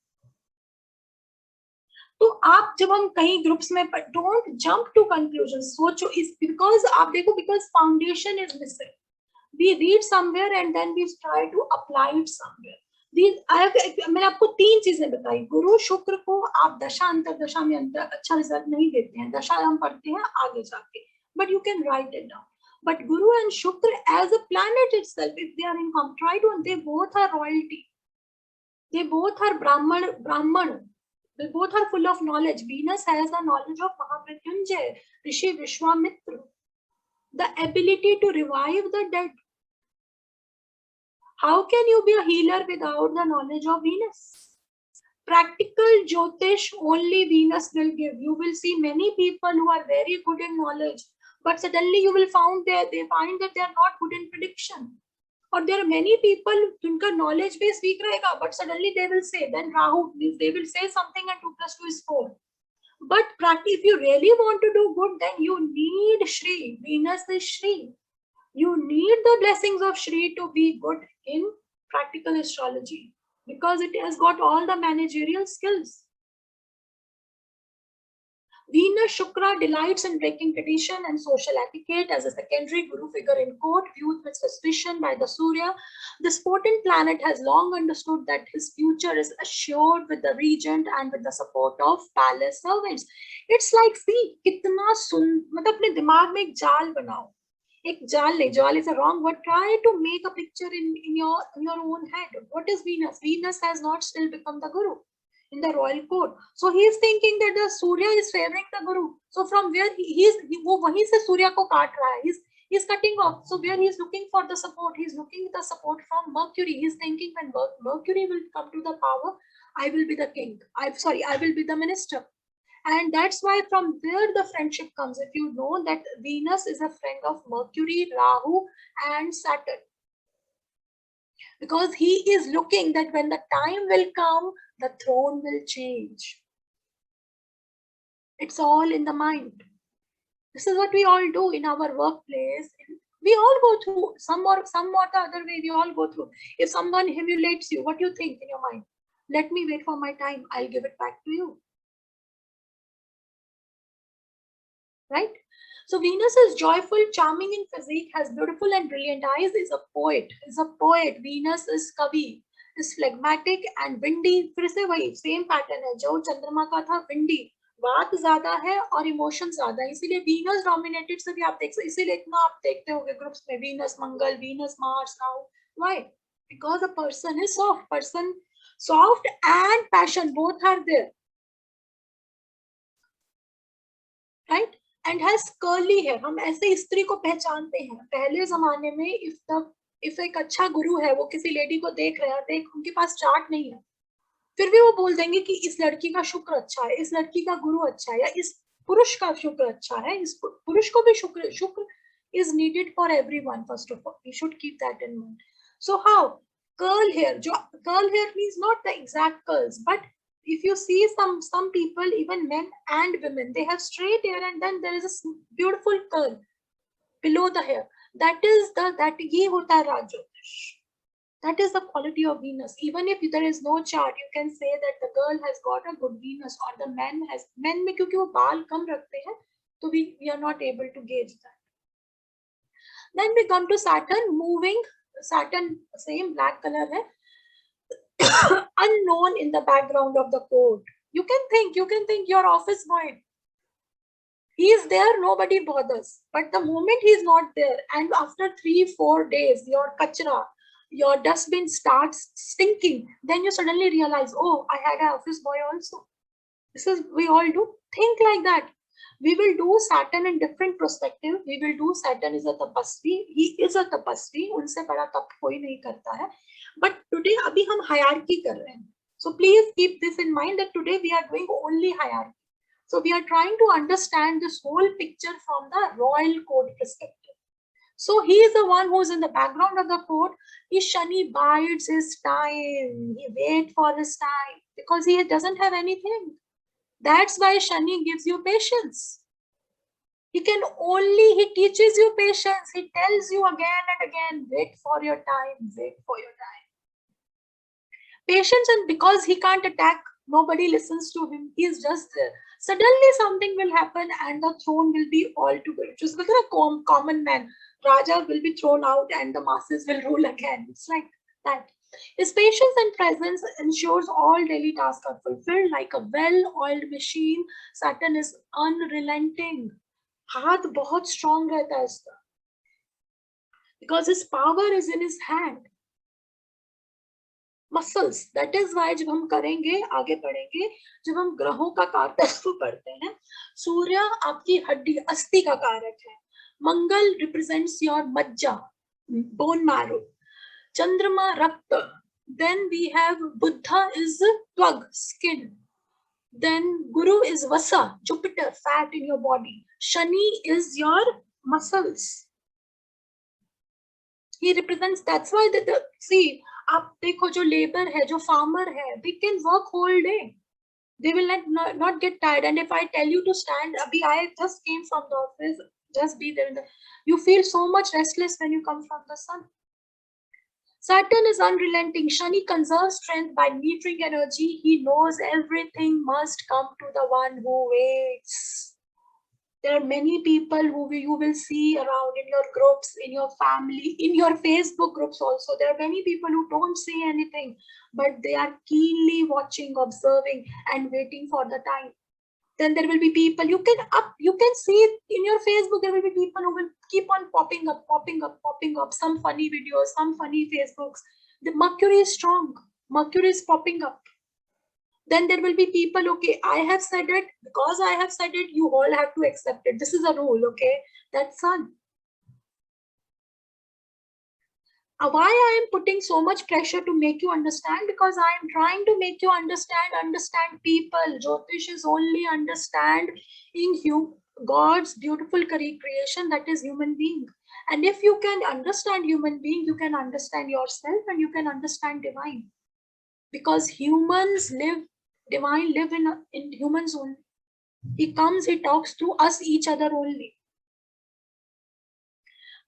Speaker 1: तो आप जब हम कहीं groups में, don't jump to conclusion, सोचो इस, because आप देखो, because foundation is missing. We read somewhere and then we try to apply it somewhere. मैंने आपको 3 चीजें बताई. गुरु शुक्र को आप दशा अंतरदशा में अच्छा रिजल्ट नहीं देते हैं, दशा हम पढ़ते हैं आगे जाके, but you can write it down. But Guru and Shukra as a planet itself, if they are in try to, they both are royalty. They both are Brahman. They both are full of knowledge. Venus has the knowledge of Mahamrityunjay, Rishi Vishwamitra, the ability to revive the dead. How can you be a healer without the knowledge of Venus? Practical Jyotish only Venus will give. You will see many people who are very good in knowledge, but suddenly you will find they find that they are not good in prediction. Or there are many people जिनका knowledge base weak रहेगा, but suddenly they will say, then Rahu, they will say something and 2 + 2 is 4. But if you really want to do good, then you need Shri. Venus is Shri. You need the blessings of Shri to be good in practical astrology, because it has got all the managerial skills. Venus Shukra delights in breaking tradition and social etiquette as a secondary guru figure in court, viewed with suspicion by the Surya. This potent planet has long understood that his future is assured with the regent and with the support of palace servants. It's like, see, कितना मतलब अपने दिमाग में एक जाल बनाओ. एक जाल नहीं, जाल is a wrong word. Try to make a picture in your own head. What is Venus? Venus has not still become the guru in the royal court. So he is thinking that the Surya is favoring the Guru. So from where वो वहीं से सूर्य को काट रहा है. He's cutting off. So where he is looking for the support, he is looking the support from Mercury. He is thinking when Mercury will come to the power, I will be the king. I will be the minister. And that's why from there the friendship comes. If you know that Venus is a friend of Mercury, Rahu, and Saturn. Because he is looking that when the time will come, the throne will change. It's all in the mind. This is what we all do in our workplace. We all go through some or the other way. We all go through. If someone humiliates you, what do you think in your mind? Let me wait for my time. I'll give it back to you. Right? So Venus is joyful, charming in physique, has beautiful and brilliant eyes, is a poet. Venus is Kavi, is phlegmatic and windy. फिर से वही same pattern है जो चंद्रमा का था, windy. बात ज्यादा है और इमोशन ज्यादा है, इसीलिए वीनस डोमिनेटेड से भी आप देख सकते, इसीलिए इतना आप देखते होंगे ग्रुप्स में Venus Mangal, Venus Mars, Rahu. Why? Because a person is soft and passion, both are there. Right? And has curly hair. हम ऐसे स्त्री को पहचानते हैं. पहले जमाने में if एक अच्छा गुरु है, वो किसी लेडी को देख रहा है, उनके पास चार्ट नहीं है, फिर भी वो बोल देंगे कि इस लड़की का शुक्र अच्छा है, इस लड़की का गुरु अच्छा है, या इस पुरुष का शुक्र अच्छा है, इस पुरुष को भी शुक्र is needed for everyone. First of all, we should keep that in mind. So how? Curl hair means not the exact curls, but if you see some people, even men and women, they have straight hair and then there is a beautiful curl below the hair. That ye hota hai Raj Jyotish. That is the quality of Venus. Even if there is no chart, you can say that the girl has got a good Venus, or the men में क्योंकि वो बाल कम रखते हैं, तो we are not able to gauge that. Then we come to Saturn moving. Saturn same black color hai. Unknown in the background of the court. You can think your office boy. He is there, nobody bothers. But the moment he is not there, and after 3-4 days, your kachra, your dustbin starts stinking, then you suddenly realize, oh, I had an office boy also. This is, we all do. Think like that. We will do Saturn in different perspective. We will do Saturn is a tapasvi. He is a tapasvi. उनसे बड़ा तप कोई नहीं करता है. But today अभी हम hierarchy कर रहे हैं. So please keep this in mind that today we are doing only hierarchy. So we are trying to understand this whole picture from the royal court perspective. So he is the one who is in the background of the court. Shani bides his time. He waits for his time because he doesn't have anything. That's why Shani gives you patience. He teaches you patience. He tells you again and again, wait for your time, wait for your time. Patience, and because he can't attack, nobody listens to him. He is just there. Suddenly something will happen and the throne will be all together. Just like a common man. Raja will be thrown out and the masses will rule again. It's like that. His patience and presence ensures all daily tasks are fulfilled like a well-oiled machine. Saturn is unrelenting. हाथ बहुत strong रहता है इसका. Because his power is in his hand. Muscles. That is why जब हम करेंगे, आगे पढ़ेंगे, जब हम ग्रहों का कारकत्व पढ़ते हैं, सूर्य आपकी हड्डी अस्थि का कारक है. मंगल represents your मज्जा, bone marrow. Chandrama Rakta. Then we have Buddha is Twag, skin. Then Guru is Vasa, Jupiter, fat in your body. Shani is your muscles. He represents, that's why see, आप देखो जो labor है, जो farmer है, they can work whole day. They will not get tired. And if I tell you to stand, abhi I just came from the office, just be there. You feel so much restless when you come from the sun. Saturn is unrelenting. Shani conserves strength by metering energy. He knows everything must come to the one who waits. There are many people who you will see around in your groups, in your family, in your Facebook groups also. There are many people who don't say anything, but they are keenly watching, observing, and waiting for the time. Then there will be people, you can see it in your Facebook, there will be people who will keep on popping up, some funny videos, some funny Facebooks. The Mercury is strong. Mercury is popping up. Then there will be people, okay, I have said it, because I have said it, you all have to accept it. This is a rule, okay? That's Sun. Why I am putting so much pressure to make you understand? Because I am trying to make you understand people. Jyotish is only understanding God's beautiful creation, that is human being. And if you can understand human being, you can understand yourself and you can understand divine. Because humans live, divine live in humans only. He comes, he talks to us, each other only.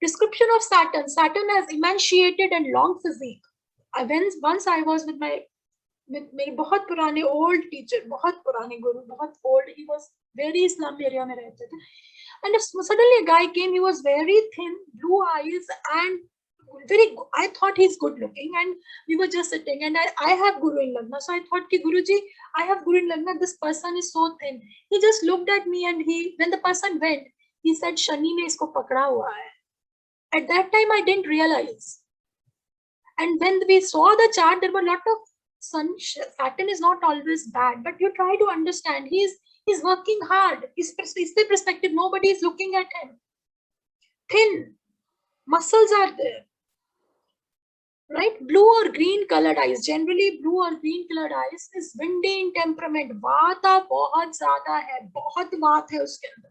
Speaker 1: Description of Saturn. Saturn has emaciated and long physique. Once I was with my बहुत पुराने old teacher, बहुत पुराने guru, बहुत old. He was very slum area में रहते थे. And suddenly a guy came. He was very thin, blue eyes, and I thought he's good looking. And we were just sitting. And I have Guru in Lagna, so I thought कि Guruji, I have Guru in Lagna. This person is so thin. He just looked at me, and when the person went, he said, Shani ने इसको पकड़ा हुआ है. At that time, I didn't realize. And when we saw the chart, there were a lot of Saturn is not always bad, but you try to understand. He's working hard. His perspective, nobody is looking at him. Thin, muscles are there. Right? Blue or green colored eyes. Generally, blue or green colored eyes is windy in temperament. वाता बहुत ज़्यादा है, बहुत बात है उसके अंदर.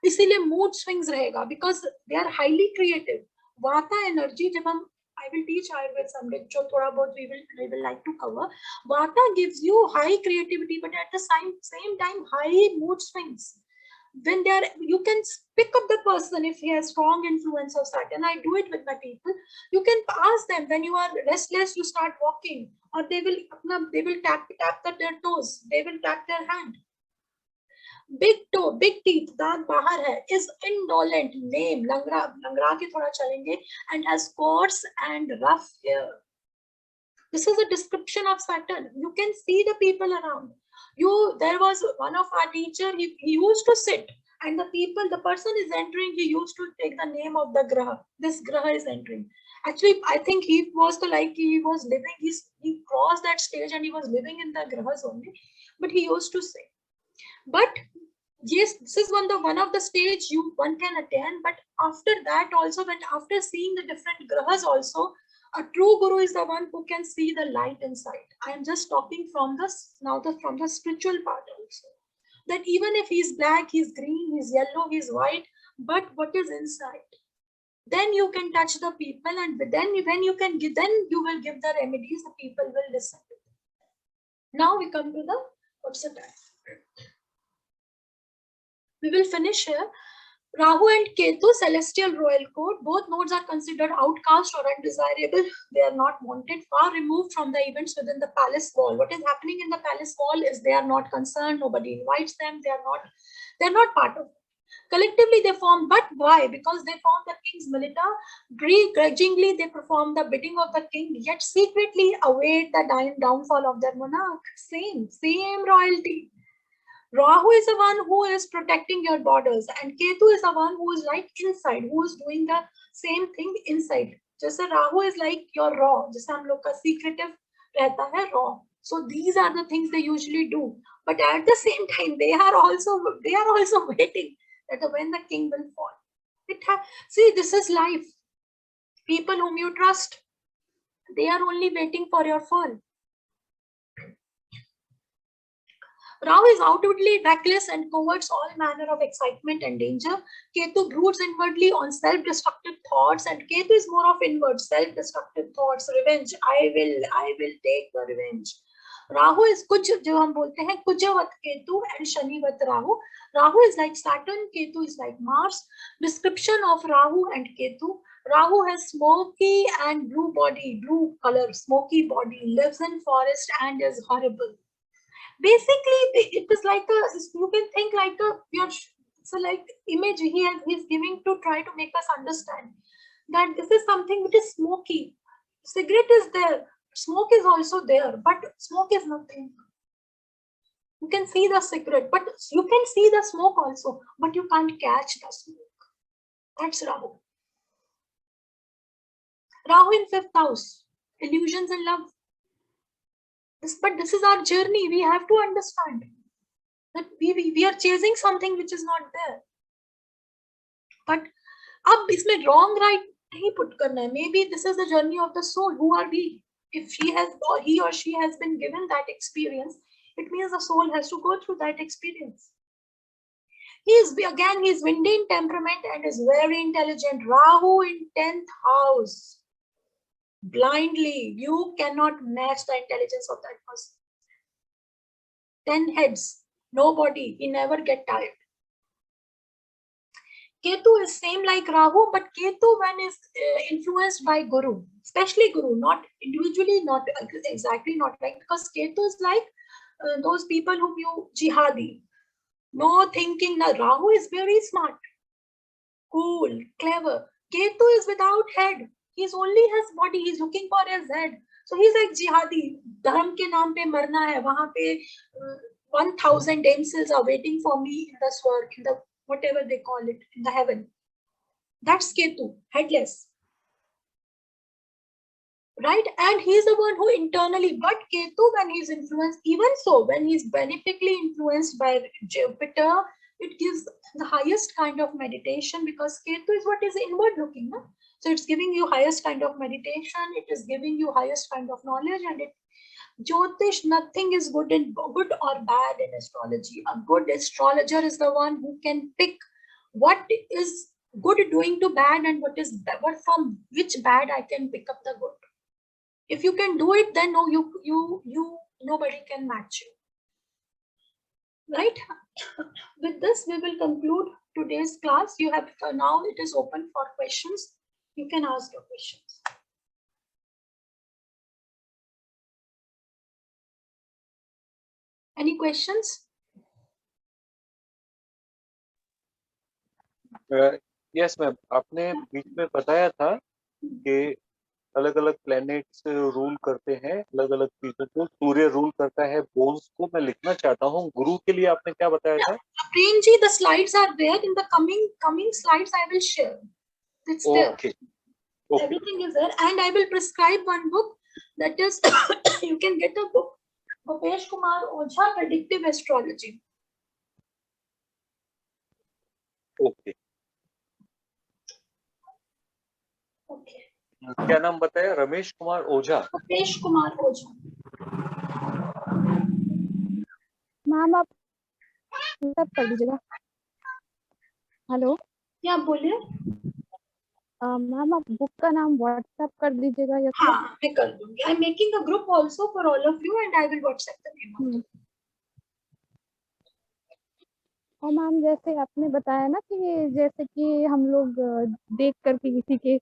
Speaker 1: इसीलिए mood swings रहेगा, because they are highly creative. Vata energy, जब हम I will teach Ayurveda someday, जो थोड़ा बहुत we will like to cover. Vata gives you high creativity, but at the same time high mood swings. When you can pick up the person if he has strong influence of Saturn. I do it with my people. You can ask them when you are restless, you start walking, or they will tap their toes, they will tap their hand. Big toe, big teeth, दांत बाहर है, is indolent, lame, लंगड़ा के थोड़ा चलेंगे, and has coarse and rough hair. This is a description of Saturn. You can see the people around. There was one of our teacher, he used to sit, and the person is entering, he used to take the name of the graha. This graha is entering. Actually, I think he was living, he crossed that stage and he was living in the grahas only, but he used to say. But yes, this is one of the stage one can attain. But after that also, after seeing the different grahas also, a true guru is the one who can see the light inside. I am just talking from the spiritual part also. That even if he's black, he's green, he's yellow, he's white, but what is inside? Then you can touch the people, and then when you can give, then you will give the remedies. The people will listen. Now we come to what's the time? We will finish here. Rahu and Ketu, celestial royal code. Both nodes are considered outcast or undesirable. They are not wanted, far removed from the events within the palace wall. What is happening in the palace wall is they are not concerned. Nobody invites them. They're not part of it. Collectively they form, but why? Because they form the king's militia. Begrudgingly they perform the bidding of the king, yet secretly await the downfall of their monarch. Same royalty. Rahu is the one who is protecting your borders, and Ketu is the one who is like inside, who is doing the same thing inside. जैसे Rahu is like your raw, जैसे हम लोग का secretive रहता है raw. So these are the things they usually do. But at the same time, they are also waiting that when the king will fall. See, this is life. People whom you trust, they are only waiting for your fall. Rahu is outwardly reckless and coverts all manner of excitement and danger. Ketu broods inwardly on self-destructive thoughts, and Ketu is more of inward, self-destructive thoughts, revenge. I will take the revenge. Rahu is Kuj, जो हम बोलते हैं Kujavat Ketu and Shanivat Rahu. Rahu is like Saturn, Ketu is like Mars. Description of Rahu and Ketu. Rahu has smoky and blue body, blue color, smoky body, lives in forest and is horrible. Basically, it is like you can think like so like image he's giving to try to make us understand that this is something which is smoky. Cigarette is there, smoke is also there, but smoke is nothing. You can see the cigarette, but you can see the smoke also, but you can't catch the smoke. That's Rahu. Rahu in 5th house, illusions and love. But this is our journey. We have to understand that we are chasing something which is not there. But अब इसमें wrong right नहीं put करना है. Maybe this is the journey of the soul. Who are we? If he or she has been given that experience, it means the soul has to go through that experience. He's windy in temperament and is very intelligent. Rahu in 10th house. Blindly, you cannot match the intelligence of that person. 10 heads, nobody, he never get tired. Ketu is same like Rahu, but Ketu when is influenced by Guru, especially Guru, not individually, not exactly, not like, because Ketu is like those people whom you jihadi, no thinking. Now Rahu is very smart, cool, clever. Ketu is without head. He's only his body. He's looking for his head. So he's like jihadi. Dharm ke naam pe marna hai. Wahan pe 1,000 damsels are waiting for me in the swarg, in the whatever they call it, in the heaven. That's Ketu, headless. Right? And he's the one who internally, but Ketu when he's influenced, even so, when he's beneficially influenced by Jupiter, it gives the highest kind of meditation, because Ketu is what is inward looking. No? So it's giving you highest kind of meditation, it is giving you highest kind of knowledge, and Jyotish, nothing is good or bad in astrology. A good astrologer is the one who can pick what is good doing to bad and what from which bad I can pick up the good. If you can do it, then no, nobody can match you. Right? With this, we will conclude today's class. You have now it is open for questions. You can ask your questions. Any questions?
Speaker 2: Yes, ma'am. आपने बीच में बताया था कि अलग अलग planets rule करते हैं अलग अलग चीजों को. सूर्य रूल करता है बोन्स को. मैं लिखना चाहता हूँ. गुरु के लिए आपने क्या बताया था?
Speaker 1: Prem ji, the slides are there. In the coming slides, I will share. It's there.
Speaker 2: Okay.
Speaker 1: Everything is there, and I will prescribe one book. That is, you can get a book, Bhupesh Kumar Ojha, Predictive Astrology.
Speaker 2: Okay.
Speaker 1: Okay.
Speaker 2: क्या नाम बताया? Ramesh Kumar Ojha.
Speaker 1: Bhupesh Kumar Ojha.
Speaker 3: Ma'am आप तब कर दीजिएगा. Hello.
Speaker 1: क्या बोलिए?
Speaker 3: Ma'am आप बुक का नाम व्हाट्सएप कर दीजिएगा या?
Speaker 1: हाँ, मैं कर दूंगी. I am making a group also for all of you, and I will WhatsApp the name.
Speaker 3: और मैम जैसे आपने बताया ना कि जैसे कि हम लोग देख करके किसी के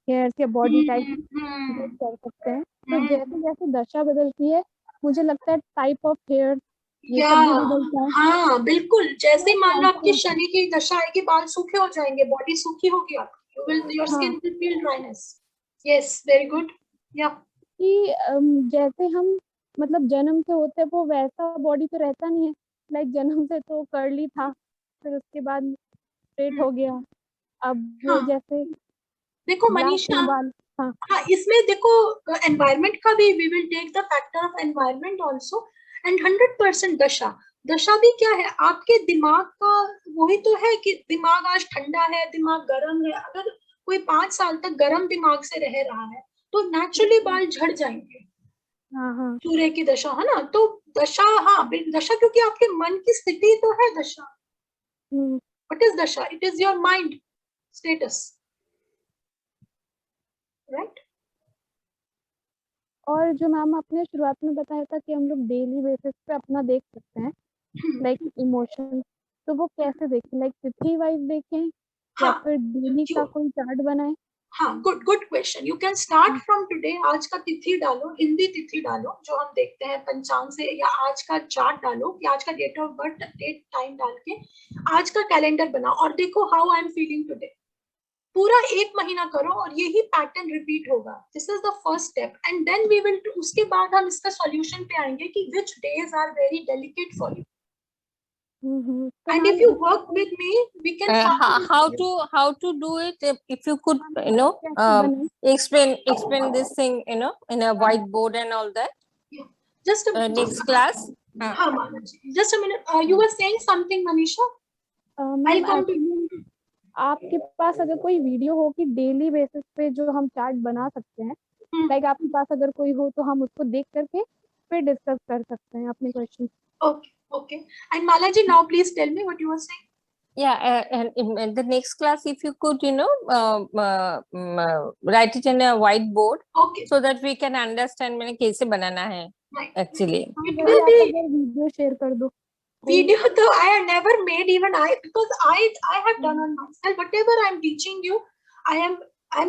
Speaker 3: हेयर या बॉडी टाइप
Speaker 1: हम्म,
Speaker 3: कर सकते हैं, तो
Speaker 1: हम्म,
Speaker 3: जैसे जैसे दशा बदलती है मुझे लगता है टाइप ऑफ हेयर ये
Speaker 1: या
Speaker 3: सब भी बदलता है।
Speaker 1: हाँ बिल्कुल, जैसे ही मान लो आपकी
Speaker 3: कैसे?
Speaker 1: शनि की दशा आएगी, बाल सूखे हो जाएंगे, बॉडी सूखी होगी आपकी, यू विल, योर
Speaker 3: हाँ
Speaker 1: skin will feel dryness. Yes, very good. या
Speaker 3: कि जैसे हम मतलब जन्म से होते हैं वो वैसा बॉडी तो रहता नहीं है। लाइक जन्म से तो कर्ली था, फिर उसके बाद स्ट्रेट हो गया, अब वो
Speaker 1: हाँ
Speaker 3: जैसे
Speaker 1: देखो
Speaker 3: ब्लैक
Speaker 1: मनीषा,
Speaker 3: में बाल। हाँ
Speaker 1: हाँ इसमें देखो एनवायरनमेंट का भी, we will take the factor of environment also. And 100% dasha, दशा भी क्या है, आपके दिमाग का वही तो है कि दिमाग आज ठंडा है, दिमाग गर्म है। अगर कोई 5 साल तक गर्म दिमाग से रह रहा है तो नेचुरली बाल झड़ जाएंगे।
Speaker 3: हाँ हाँ।
Speaker 1: सूर्य की दशा है ना, तो दशा, हाँ दशा, क्योंकि आपके मन की स्थिति तो है दशा।
Speaker 3: हम्म।
Speaker 1: व्हाट इज दशा? It is your mind status, right?
Speaker 3: और जो मैम आपने शुरुआत में बताया था कि हम लोग डेली बेसिस पे अपना देख सकते हैं लाइक इमोशन, तो वो कैसे देखें? लाइक तिथि वाइज देखें या
Speaker 1: हाँ
Speaker 3: फिर डेली का कोई चार्ट बनाए?
Speaker 1: हाँ, good good question. You can start from today. आज का तिथि डालो, हिंदी तिथि डालो जो हम देखते हैं पंचांग से, या आज का चार्ट डालो कि आज का date of birth, date time डाल के आज का कैलेंडर बनाओ और देखो how I am feeling today. पूरा 1 महीना करो और यही पैटर्न रिपीट होगा। This is the first step, and then we will, उसके बाद हम इसका सॉल्यूशन पे आएंगे कि which days are very delicate for you,
Speaker 3: तो
Speaker 1: एंड
Speaker 3: मैम
Speaker 1: इफ यू
Speaker 3: इसका
Speaker 1: वर्क
Speaker 3: कोई
Speaker 1: with me we can find
Speaker 4: how to do it, if you could
Speaker 3: कैसे बने?
Speaker 4: explain this thing in a whiteboard and all that,
Speaker 1: just
Speaker 4: next class.
Speaker 1: हाँ Mansi, just a minute, you were saying something Manisha?
Speaker 3: Ma'am actually आपके पास अगर कोई video हो कि daily basis पे जो हम चार्ट बना सकते हैं, लाइक आपके पास अगर कोई हो तो हम उसको देख करके फिर डिस्कस कर सकते हैं अपने question.
Speaker 1: Okay, okay. And Malaji, now please tell me what you were saying.
Speaker 4: Yeah, and in the next class, if you could, write it in a whiteboard
Speaker 1: Okay,
Speaker 4: so that we can understand मैंने कैसे बनाना है
Speaker 1: right.
Speaker 4: actually.
Speaker 1: It
Speaker 3: वही
Speaker 1: will
Speaker 3: आप
Speaker 1: be
Speaker 3: अगर video share कर दो।
Speaker 1: video though I have never made, even I, because I have done on myself. Whatever I'm teaching you, I'm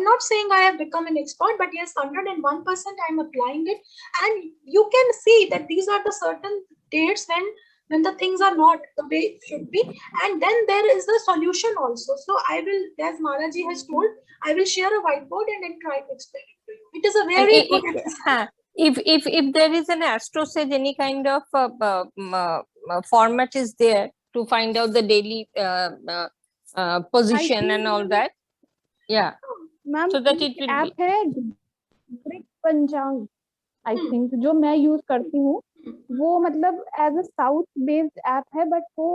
Speaker 1: not saying I have become an expert, but yes, 101% I'm applying it. And you can see that these are the certain dates when the things are not the way it should be. And then there is the solution also. So I will, as Maraji has told, I will share a whiteboard and then try to explain it to you. It is a
Speaker 4: And
Speaker 1: very good exercise.
Speaker 4: if there is an Astro Sage, any kind of format is there to find out the daily position and all that, yeah,
Speaker 3: ma'am
Speaker 4: so that it will
Speaker 3: app
Speaker 4: be.
Speaker 3: है दृक पंचांग, I think, जो मैं use करती हूँ। वो मतलब as a south based app है, बट वो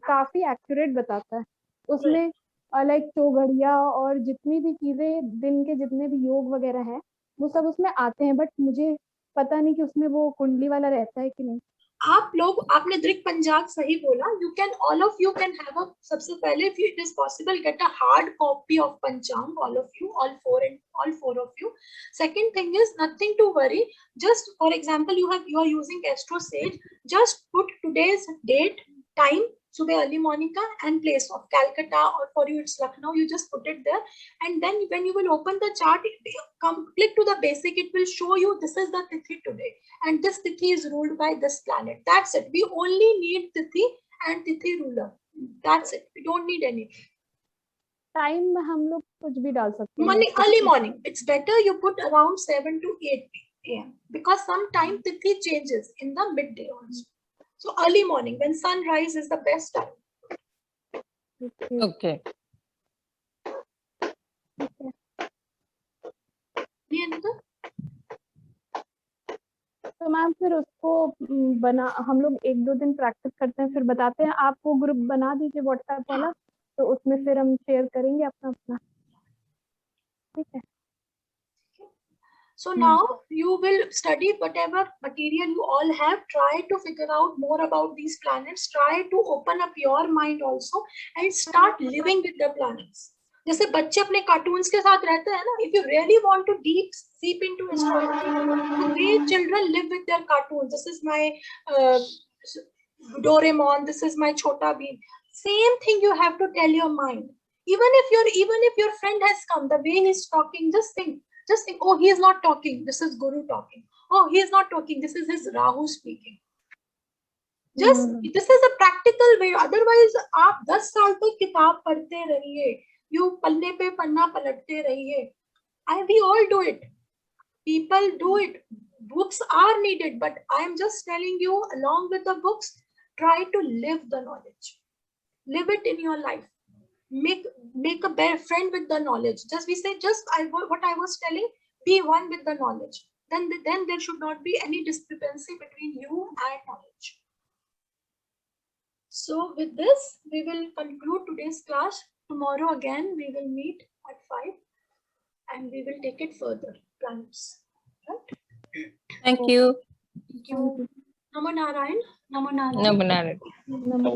Speaker 3: काफी एक्यूरेट बताता है। उसमें लाइक चौघड़िया और जितनी भी चीजें दिन के जितने भी योग वगैरह हैं वो सब उसमें आते हैं, बट मुझे पता नहीं कि उसमें वो कुंडली वाला रहता है कि नहीं।
Speaker 1: आप लोग, आपने दृक पंजाब सही बोला। You can, all of you can have a, सबसे पहले if it is possible, get a hard copy of panchang, all of you, all four of you. Second thing is, nothing to worry. Just for example, you are using Astro Sage. Just put today's date, time, सुबह early morning का, and place of Calcutta, or for you it's Lucknow. You just put it there, and then when you will open the chart, click to the basic. It will show you this is the tithi today, and this tithi is ruled by this planet. That's it. We only need tithi and tithi ruler. That's it. We don't need any.
Speaker 3: Time में हम लोग कुछ भी डाल सकते हैं।
Speaker 1: Morning, early morning. It's better you put around 7 to 8 a.m. because sometime tithi changes in the midday also. So early morning when sunrise is the best time.
Speaker 4: Okay.
Speaker 3: तो ma'am फिर उसको बना, हम लोग 1-2 दिन प्रैक्टिस करते हैं फिर बताते हैं। आप वो ग्रुप बना दीजिए व्हाट्सएप वाला, तो उसमें फिर हम शेयर करेंगे अपना अपना, ठीक है?
Speaker 1: So now you will study whatever material you all have. Try to figure out more about these planets. Try to open up your mind also and start living with the planets. जैसे बच्चे अपने cartoons के साथ रहते हैं ना, if you really want to deep seep into astrology, the way children live with their cartoons. This is my Doraemon, this is my Chota Bheem. Same thing you have to tell your mind. Even if your friend has come, the way he's talking, just think, oh, he is not talking, this is Guru talking. Oh, he is not talking, this is his Rahu speaking. Just this is a practical way. Otherwise आप 10 साल तक किताब पढ़ते रहिए, you पन्ने पे पन्ना पलटते रहिए. We all do it. People do it. Books are needed, but I am just telling you, along with the books, try to live the knowledge. Live it in your life. Make a better friend with the knowledge. What I was telling, be one with the knowledge. Then there should not be any discrepancy between you and knowledge. So with this, we will conclude today's class. Tomorrow again, we will meet at 5 and we will take it further. Plans. Right?
Speaker 4: Thank you.
Speaker 1: Thank you. Namo Narayan. Namo Narayan.
Speaker 4: Namo Narayan.
Speaker 3: Namo